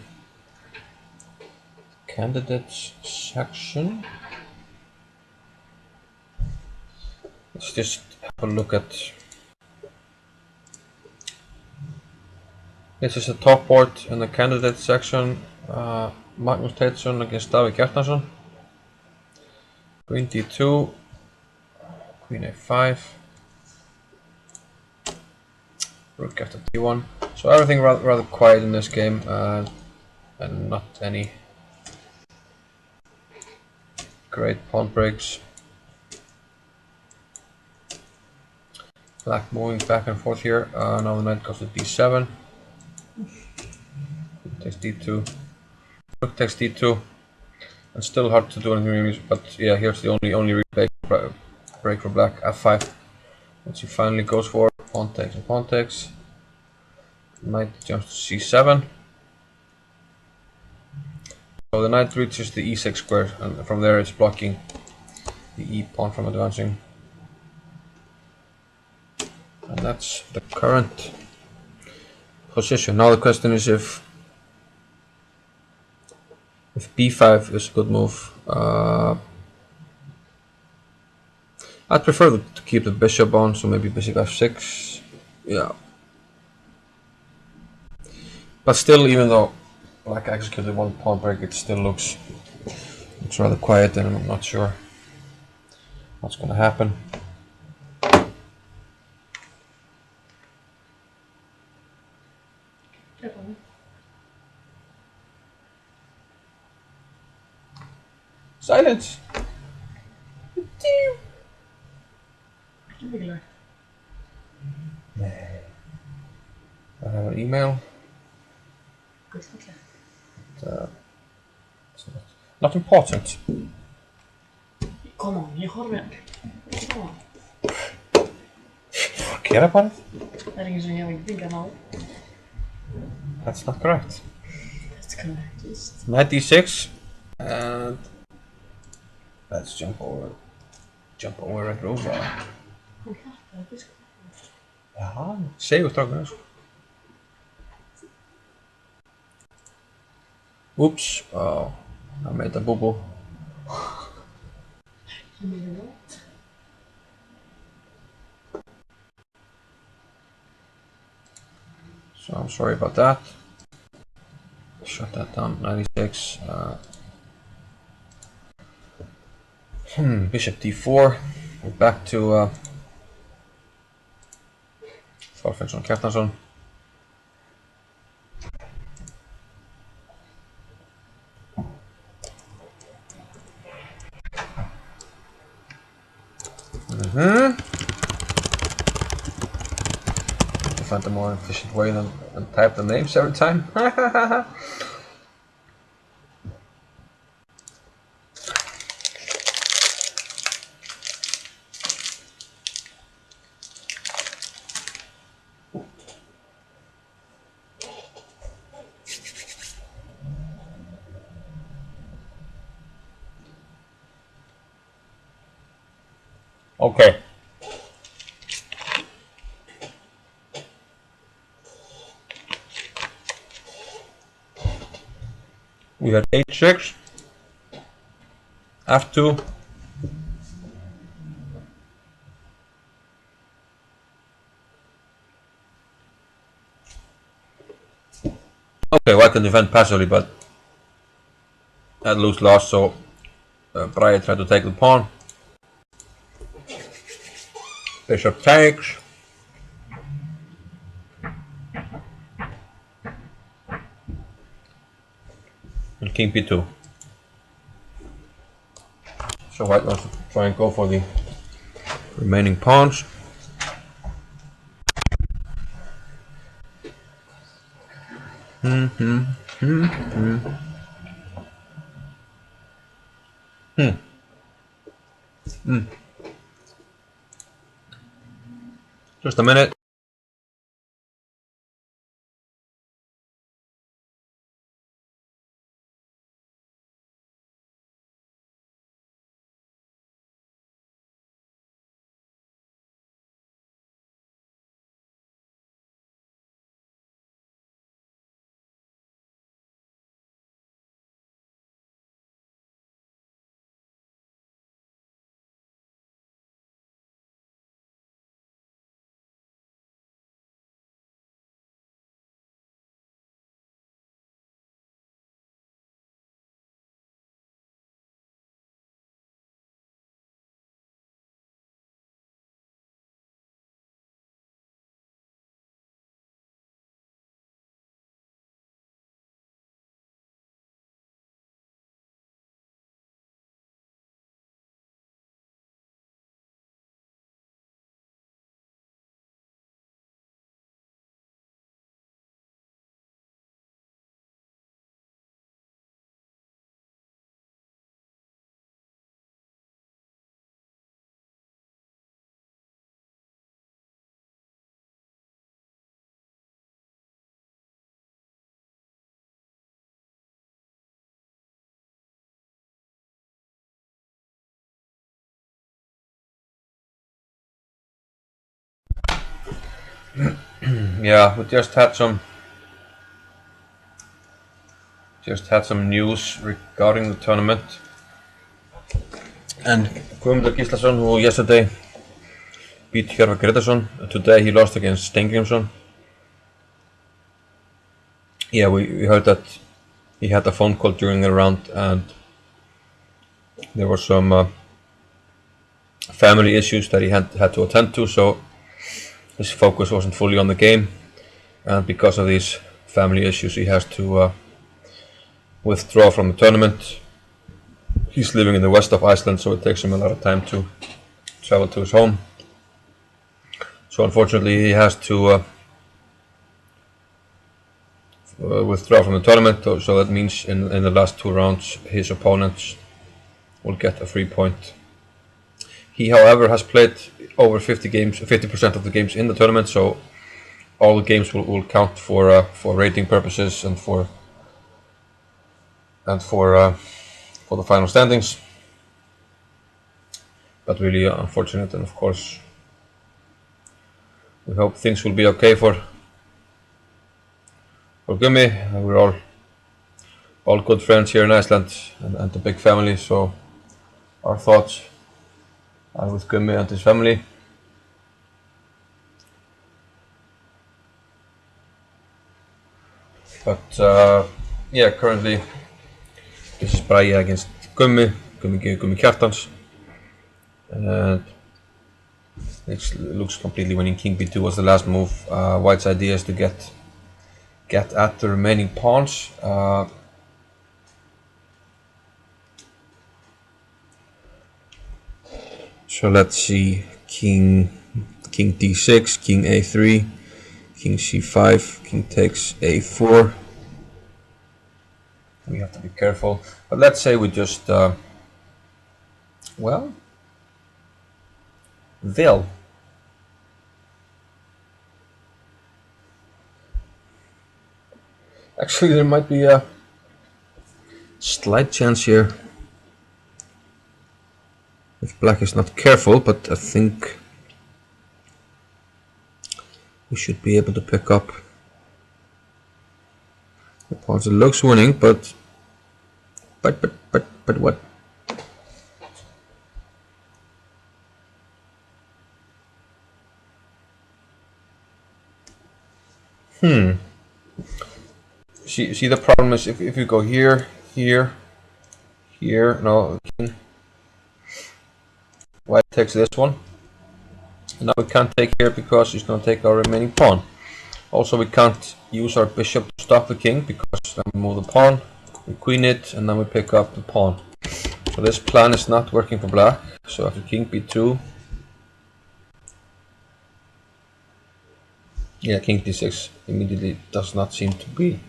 [SPEAKER 1] candidates section. Let's just have a look at. This is the top board in the candidate section. Magnus Teitsson against Davíð Gjartansson. Queen d2, queen a5, rook after d1. So everything rather quiet in this game, and not any great pawn breaks. Black moving back and forth here. Now the knight goes to d7. Takes d2. Rook takes d2. And still hard to do anything really. But yeah, here's the only break for black. f5. Which he finally goes for. Pawn takes and pawn takes. Knight jumps to c7. So the knight reaches the e6 square, and from there it's blocking the e pawn from advancing. And that's the current position. Now the question is if b5 is a good move. I'd prefer to keep the bishop on, so maybe bishop f6. Yeah. But still, even though black executed one pawn break, it still looks rather quiet, and I'm not sure what's going to happen. Silence! I have an email. It's not important.
[SPEAKER 3] Come on, ég horfi. Come on.
[SPEAKER 1] Care about it?
[SPEAKER 3] Það enginn sem ég hef ekki fingað á.
[SPEAKER 1] That's not correct.
[SPEAKER 3] That's correct. Just.
[SPEAKER 1] Knight d6, and let's jump over Red Rosa.
[SPEAKER 3] Hún hjálpaði biskupnum.
[SPEAKER 1] Ja, segur strákurinn sko. Oops, oh, I made a boo-boo.
[SPEAKER 3] You made a what?
[SPEAKER 1] So I'm sorry about that. Shut that down, 96. Bishop d4. We're back to Þorfinnsson Kjartansson. To find a more efficient way than type the names every time. Okay. We had h6, f2, okay, well, I can defend passively, but I lose lost, so Bragi tried to take the pawn. Bishop takes. And king b2. So white wants to try and go for the remaining pawns. Just a minute. Yeah, we just had some news regarding the tournament. And Guðmundur Gíslason, who yesterday beat Hjörvar Gretarsson, today he lost against Steingrímsson. Yeah, we heard that he had a phone call during the round and there were some family issues that he had to attend to, so his focus wasn't fully on the game, and because of these family issues he has to withdraw from the tournament. He's living in the west of Iceland, so it takes him a lot of time to travel to his home. So unfortunately he has to withdraw from the tournament, so that means in the last 2 rounds his opponents will get a free point. He, however, has played over 50% of the games in the tournament, so all the games will count for rating purposes and for the final standings. But really unfortunate, and of course we hope things will be okay for Gummi. We're all good friends here in Iceland and a big family, so our thoughts are with Gummi and his family. But yeah, currently this is Bragi against Gummi Kjartans, and it looks completely winning. King b2 was the last move. White's idea is to get at the remaining pawns. So let's see, king d6, king a3, king c5, king takes a4. We have to be careful, but let's say we just well, they'll. Actually, there might be a slight chance here if black is not careful, but I think we should be able to pick up the pawns. It looks winning, but what? See, the problem is if you go here, no, king, white takes this one. And now we can't take here because he's going to take our remaining pawn. Also, we can't use our bishop to stop the king because then we move the pawn, we queen it, and then we pick up the pawn. So this plan is not working for black. So after king b2, yeah, king d6 immediately does not seem to be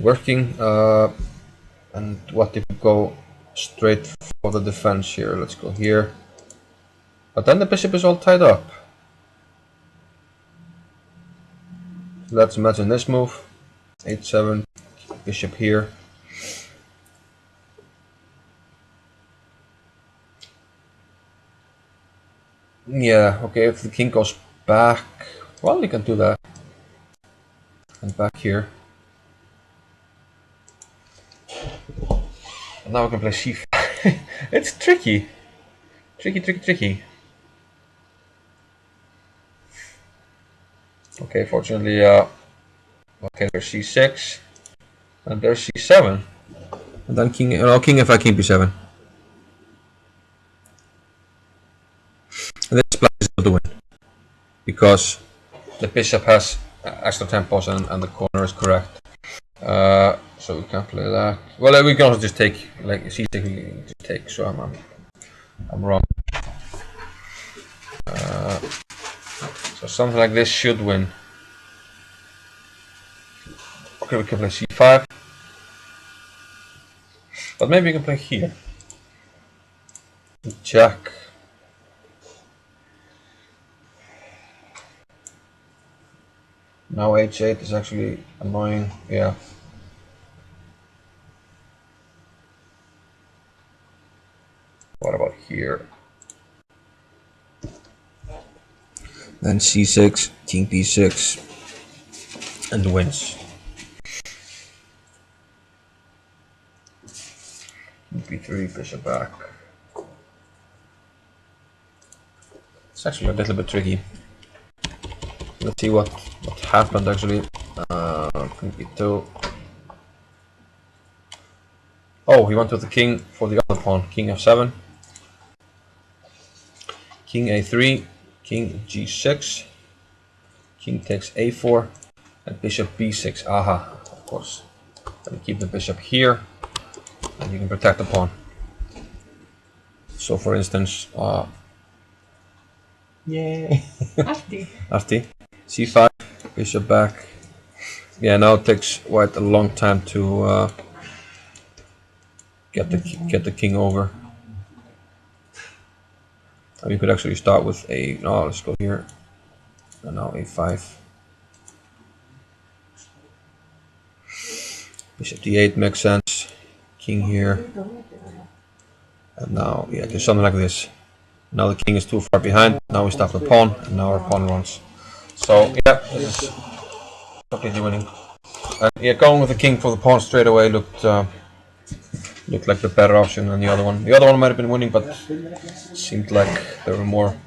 [SPEAKER 1] working. And what if we go straight for the defense here? Let's go here. But then the bishop is all tied up. Let's imagine this move. h7, bishop here. Yeah, okay, if the king goes back, well, we can do that. And back here. And now we can play c5. It's tricky. Tricky. Okay, fortunately, okay, there's c6. And there's c7. And then king f5, king b7. And this black is able to win. Because the bishop has extra tempos and the corner is correct. So we can't play that. Well, we can also just take, like, c6 we can just take, so I'm wrong. So something like this should win. Okay, we can play c5. But maybe we can play here. Jack. Now h8 is actually annoying, yeah. What about here? Then c6, king b6, and wins. b3, bishop back. It's actually a little bit tricky. Let's see what happened actually. King b2. Oh, he went with the king for the other pawn. King f7. King a3. King g6. King takes a4. And bishop b6. Aha, of course. Let me keep the bishop here. And you can protect the pawn. So for instance, yay! Afti. c5. Bishop back. Yeah, now it takes white a long time to get the king over. And we could actually start with a. No, let's go here. And now a5. Bishop d8 makes sense. King here. And now, yeah, just something like this. Now the king is too far behind. Now we stop the pawn, and now our pawn runs. So yeah, this is completely winning. And yeah, going with the king for the pawn straight away looked like the better option than the other one. The other one might have been winning, but it seemed like there were more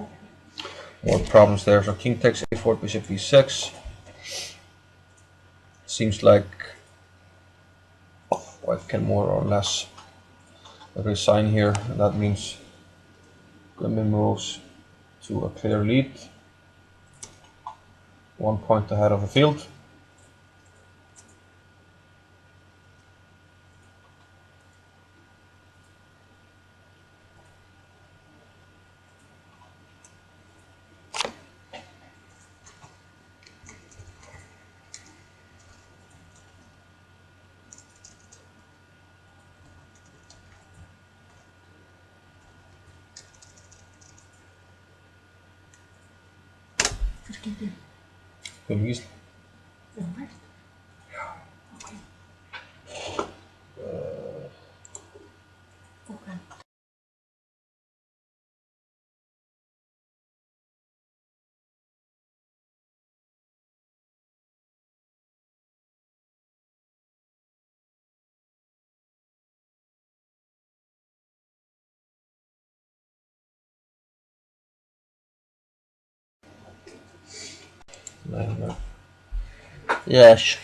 [SPEAKER 1] problems there. So king takes a4, bishop b6. Seems like white can more or less resign here, and that means Grimby moves to a clear lead, 1 point ahead of the field. Bewijst. Nee. Yes.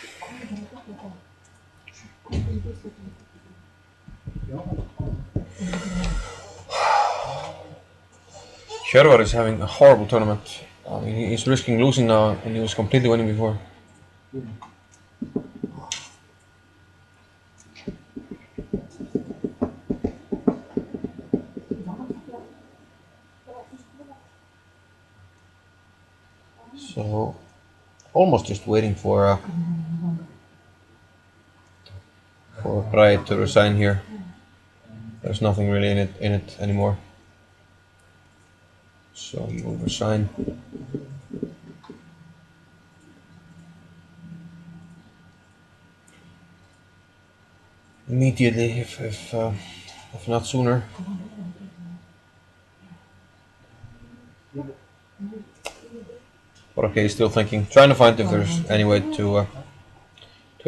[SPEAKER 1] Sherwar is having a horrible tournament. I mean, he's risking losing now, and he was completely winning before. So, almost just waiting for Pride to resign here. There's nothing really in it anymore. So he will resign. Immediately, if not sooner. But okay, he's still thinking, trying to find if there's any way to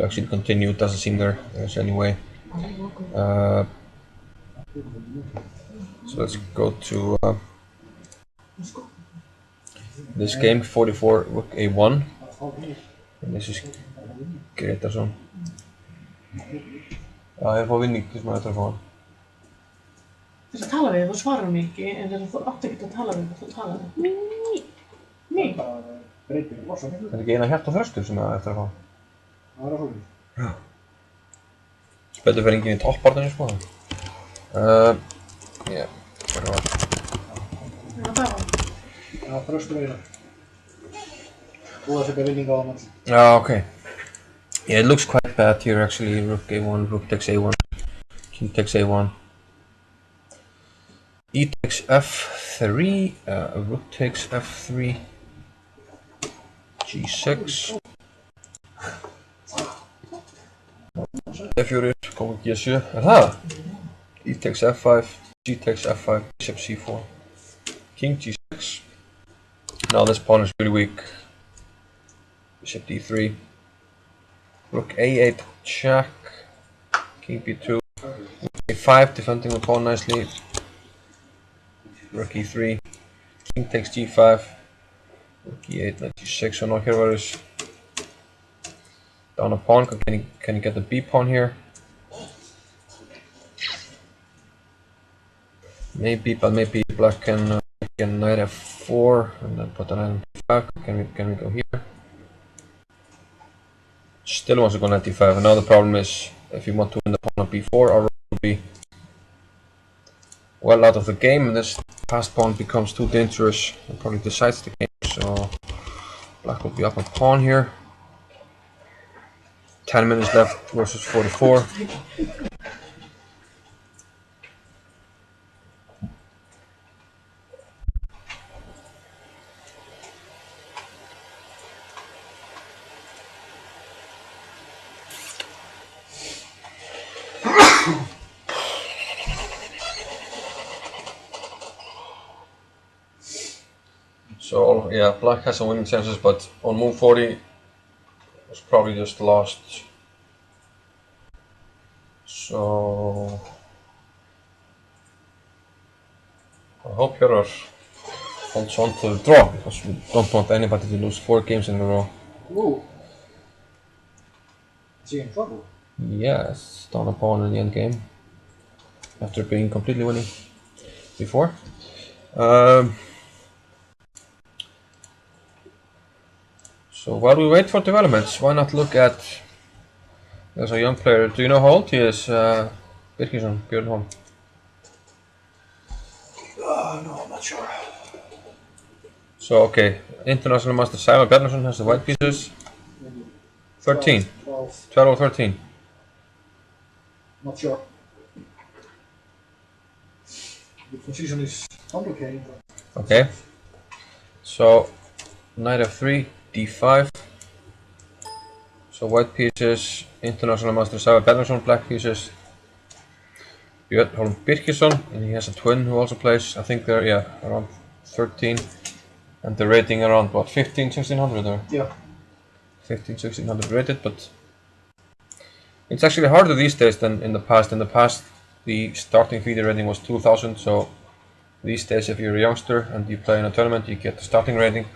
[SPEAKER 1] actually continue. It doesn't seem there's any way. So let's go to this game, 44 rook a1. And this is Gretarsson. Já, ég er fór vinning til sem að þetta er að fá.
[SPEAKER 3] Þess að tala við, þú svarar mig ekki, en þegar þú átt ekki að tala við, þú tala við. Ný.
[SPEAKER 1] Það er ekki eina hjarta þröstur sem að þetta er að fá. Það er að fá. Já. Spöldu fyrir enginn í toppbarninu sko. Já, það var.
[SPEAKER 3] Já, það var.
[SPEAKER 2] Já, þröstur eiginlega. Búið að setja vinning á það mann.
[SPEAKER 1] Yeah, okay. Yeah, it looks quite bad here actually. Rook a1, rook takes a1, king takes a1. E takes f3, rook takes f3, g6. F4, kom ik g7. Aha! E takes f5, g takes f5, bishop c4, king g6. Now this pawn is really weak. Bishop d3. Rook a8 check. King b2. a5 defending the pawn nicely. Rook e3. King takes g5. Rook e8, knight g6. So now here where is down a pawn. Can you get the b pawn here? Maybe, but maybe black can knight f4 and then put the knight on d5. Can we go here? Still wants to go knight d5. And now the problem is if you want to win the pawn on b4, our rook will be well out of the game, and this passed pawn becomes too dangerous and probably decides the game. So black will be up a pawn here. 10 minutes left versus 44. So yeah, black has some winning chances, but on move 40 was probably just lost. So I hope Hjörvar holds on to the draw, because we don't want anybody to lose 4 games in a row.
[SPEAKER 2] Ooh. Is he in trouble?
[SPEAKER 1] Yes, down a pawn in the end game after being completely winning before. So while we wait for developments, why not look at, there's a young player, do you know how old he is? Birgisson, Björnholm.
[SPEAKER 2] No, I'm not sure.
[SPEAKER 1] So okay, international master Simon Bjarnason has the white pieces.
[SPEAKER 2] Maybe
[SPEAKER 1] 13,
[SPEAKER 2] 12.
[SPEAKER 1] 12 or 13.
[SPEAKER 2] Not sure. The position is complicated, but
[SPEAKER 1] Okay, so knight f3, d5. So white pieces, international master Simon Bjarnason, black pieces Björnholm Birgisson, and he has a twin who also plays, I think they're around 13, and the rating around what, 15, 1600 or?
[SPEAKER 2] yeah.
[SPEAKER 1] 15, 1600 rated, but it's actually harder these days than in the past. In the past, the starting FIDE rating was 2000, so these days if you're a youngster and you play in a tournament, you get the starting rating.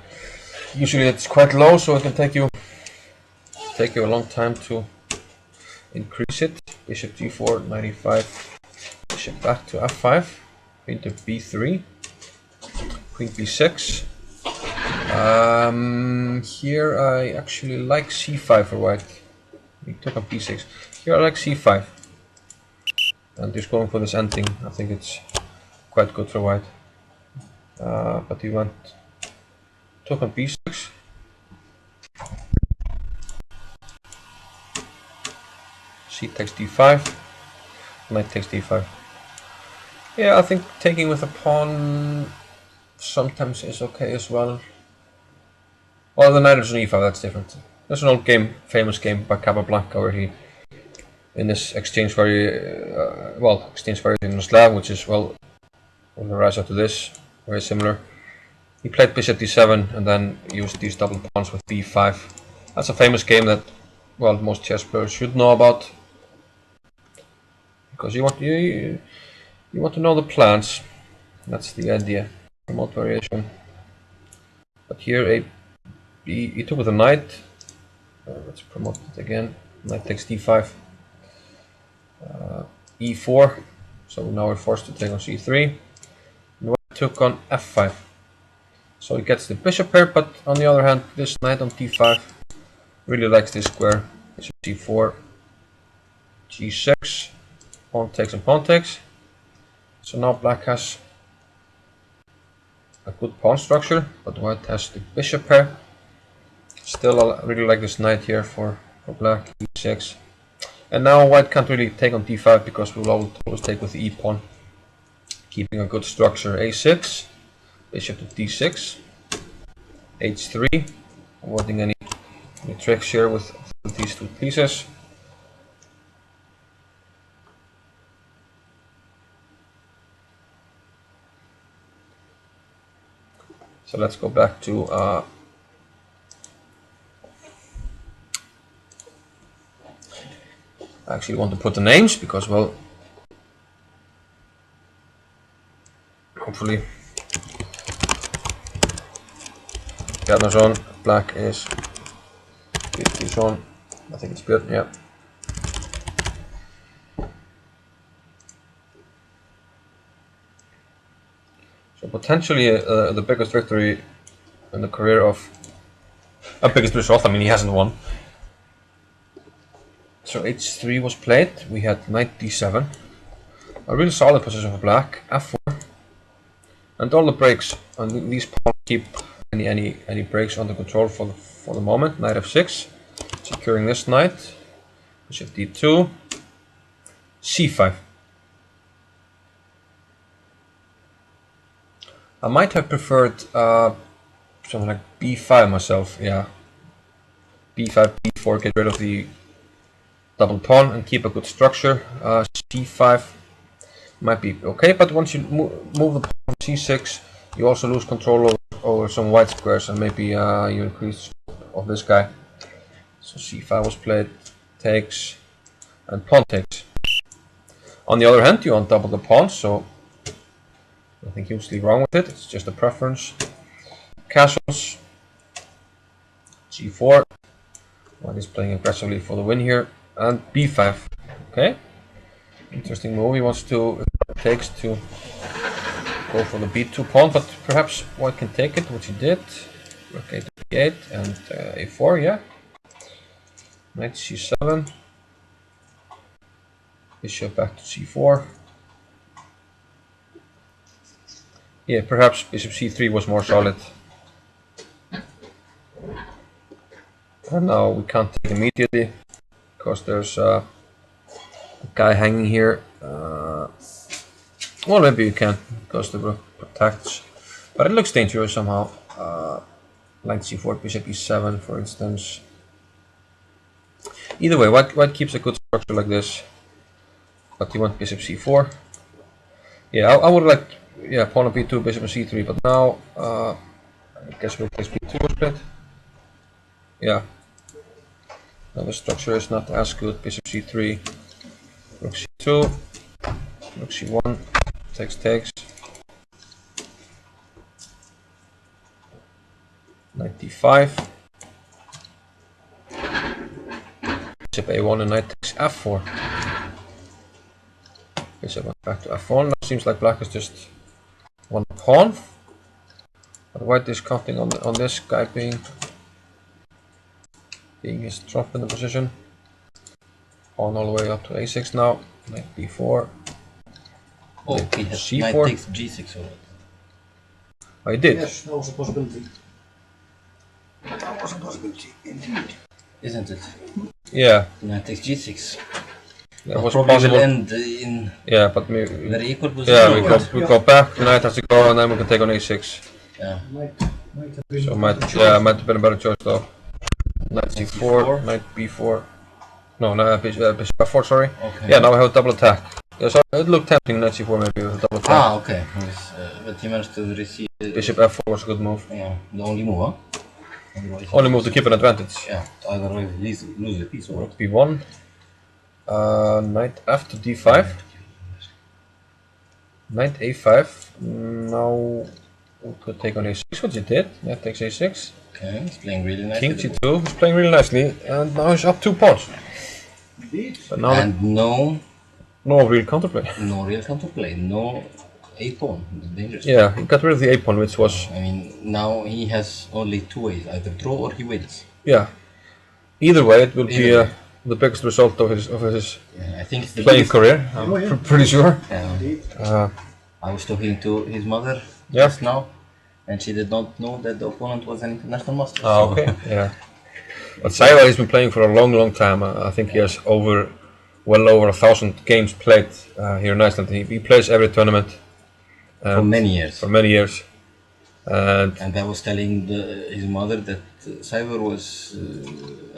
[SPEAKER 1] Usually it's quite low, so it can take you a long time to increase it. Bishop g4, 95, bishop back to f5, queen to b3, queen b6. Here I actually like c5 for white. We took on b6. Here I like c5. And just going for this ending, I think it's quite good for white. But he took on b6. C takes d5. Knight takes d5. Yeah, I think taking with a pawn sometimes is okay as well. Well, the knight is on e5, that's different. There's an old game, famous game by Capablanca, where he, in this exchange exchange variation in Slav, which is, well, on the rise up to this, very similar. He played bishop d7 and then used these double pawns with b5. That's a famous game that, well, most chess players should know about, because you want to know the plans. That's the idea. Remote variation. But here he took with a knight. Let's promote it again. Knight takes d5. E4. So now we're forced to take on c3. And white took on f5. So he gets the bishop here, but on the other hand, this knight on d5 really likes this square. Bishop c4, g6, pawn takes and pawn takes. So now black has a good pawn structure, but white has the bishop pair. Still, I really like this knight here for black, e6. And now white can't really take on d5 because we'll always take with the e pawn. Keeping a good structure, a6, bishop to d6, h3, avoiding any tricks here with these two pieces. So let's go back to I actually want to put the names because, well, hopefully Bjarna's on, black is Birkir's on. I think it's Björn, yeah. So potentially the biggest victory in the career of biggest result. I mean, he hasn't won. So h3 was played. We had knight d7. A really solid position for black. f4, and all the breaks. And these pawns keep any breaks under control for the moment. Knight f6, securing this knight. Bishop d2, c5. I might have preferred something like b5 myself. Yeah, b5, b4. Get rid of the double pawn and keep a good structure. c5 might be okay, but once you move the pawn from c6, you also lose control over some white squares, and maybe you increase of this guy. So c5 was played, takes, and pawn takes. On the other hand, you undouble the pawn, so nothing hugely wrong with it. It's just a preference. Castles, g4. White is playing aggressively for the win here, and b5. Okay, interesting move. He wants to takes to go for the b2 pawn, but perhaps white can take it, which he did. Rook a to b8 and a4. Yeah. Knight c7. Bishop back to c4. Yeah, perhaps bishop c3 was more solid. And now we can't take immediately because there's a guy hanging here. Well, maybe you can because the rook protects, but it looks dangerous somehow. Knight c4, bishop e7, for instance. Either way, white keeps a good structure like this, but you want bishop c4. Yeah, I would like, yeah, pawn on b2, bishop on c3, but now I guess rook takes b2 was played. Yeah. Now the structure is not as good. Bishop c3, rook c2, rook c1, takes. Knight d5. Bishop a1 and knight takes f4. Bishop went back to f1. Now seems like black is just one pawn. But white is counting on this guy being his trump in the position. Pawn all the way up to a6 now. Knight b4.
[SPEAKER 4] Oh, he has
[SPEAKER 1] c4.
[SPEAKER 4] knight takes g6 already.
[SPEAKER 1] Oh, he did?
[SPEAKER 2] Yes, that was a possibility. That was a possibility, indeed.
[SPEAKER 4] Isn't it?
[SPEAKER 1] Yeah.
[SPEAKER 4] Knight takes g6.
[SPEAKER 1] That
[SPEAKER 4] But
[SPEAKER 1] was
[SPEAKER 4] probably
[SPEAKER 1] possible.
[SPEAKER 4] will end in
[SPEAKER 1] Yeah, but
[SPEAKER 4] very equal position.
[SPEAKER 1] yeah, we go back. The knight has to go, and then we can take on a6.
[SPEAKER 4] Yeah.
[SPEAKER 2] Might have been
[SPEAKER 1] So
[SPEAKER 2] a
[SPEAKER 1] might
[SPEAKER 2] better choice.
[SPEAKER 1] have been a better choice though. Knight c4,
[SPEAKER 4] c4.
[SPEAKER 1] knight b4. No, no, bishop f4. Sorry.
[SPEAKER 4] Okay.
[SPEAKER 1] Yeah, now we have a double attack. Yeah, so it looked tempting. Knight c4 maybe with a double attack.
[SPEAKER 4] Ah, okay. Yes, but he managed to receive.
[SPEAKER 1] Bishop f4 was a good move.
[SPEAKER 4] Yeah, the only move, huh? Otherwise,
[SPEAKER 1] Only move to keep an advantage.
[SPEAKER 4] yeah, otherwise lose the piece or
[SPEAKER 1] Rook b1. Knight f to d5. Knight a5. Now we could take on a6, which he did. Knight takes a6.
[SPEAKER 4] okay, he's playing really nicely.
[SPEAKER 1] King c2. He's playing really nicely, and now he's up 2 pawns.
[SPEAKER 2] Indeed.
[SPEAKER 1] But now
[SPEAKER 4] And no
[SPEAKER 1] real counterplay.
[SPEAKER 4] real counterplay, no a pawn. It's dangerous.
[SPEAKER 1] Yeah, he got rid of the a pawn, which was
[SPEAKER 4] I mean, now he has only two ways: either draw or he wins.
[SPEAKER 1] yeah. Either way, it will be
[SPEAKER 4] Either way.
[SPEAKER 1] the biggest result of his
[SPEAKER 4] Yeah, I think it's the
[SPEAKER 1] playing
[SPEAKER 4] biggest.
[SPEAKER 1] career. I'm
[SPEAKER 2] Oh, yeah.
[SPEAKER 1] pretty sure.
[SPEAKER 4] Yeah.
[SPEAKER 2] Indeed.
[SPEAKER 4] I was talking to his mother
[SPEAKER 1] Yeah.
[SPEAKER 4] just now, and she did not know that the opponent was an international master.
[SPEAKER 1] Ah,
[SPEAKER 4] so-
[SPEAKER 1] okay. Yeah. But Saiwa has been playing for a long time. I think he has well over 1,000 games played here in Iceland. He plays every tournament.
[SPEAKER 4] For many years.
[SPEAKER 1] For many years. And
[SPEAKER 4] And I was telling his mother that Cyber was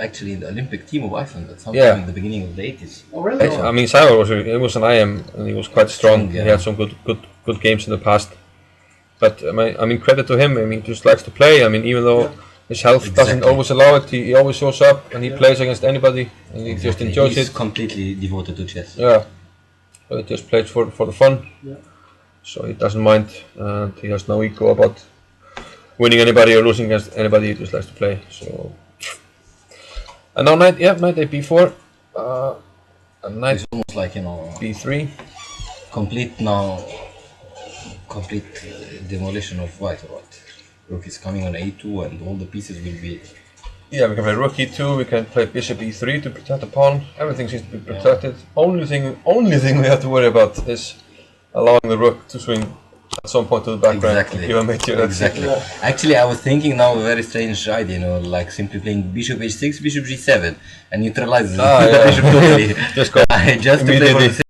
[SPEAKER 4] actually in the Olympic team of Iceland at some
[SPEAKER 1] Yeah.
[SPEAKER 4] time in the beginning of the 80s.
[SPEAKER 2] Oh, really?
[SPEAKER 1] I mean, Saiwa was an IM, and he was quite strong.
[SPEAKER 4] Yeah.
[SPEAKER 1] He had some good games in the past. But I mean, credit to him. I mean, he just likes to play. I mean, even though his health doesn't
[SPEAKER 4] Exactly.
[SPEAKER 1] always allow it, he always shows up and he plays against anybody, and he just enjoys
[SPEAKER 4] He's
[SPEAKER 1] it.
[SPEAKER 4] completely devoted to chess.
[SPEAKER 1] Yeah, so he just plays for the fun.
[SPEAKER 2] Yeah.
[SPEAKER 1] So he doesn't mind, and he has no ego about winning anybody or losing against anybody. He just likes to play. So, and now knight a b4, and knight
[SPEAKER 4] It's almost like, you know,
[SPEAKER 1] b3.
[SPEAKER 4] complete demolition of white or what? Rook is coming on a2 and all the pieces will be...
[SPEAKER 1] Yeah, we can play rook e2. We can play bishop e3 to protect the pawn. Everything seems to be protected. Only thing we have to worry about is allowing the rook to swing at some point to the background.
[SPEAKER 4] Exactly.
[SPEAKER 1] Give a mate here. That's it.
[SPEAKER 4] Exactly. Actually, I was thinking now a very strange idea, you know, like simply playing bishop h6, bishop g7 and neutralize the
[SPEAKER 1] yeah.
[SPEAKER 4] bishop totally.
[SPEAKER 1] Just go
[SPEAKER 4] Just to play for
[SPEAKER 1] immediately.
[SPEAKER 4] the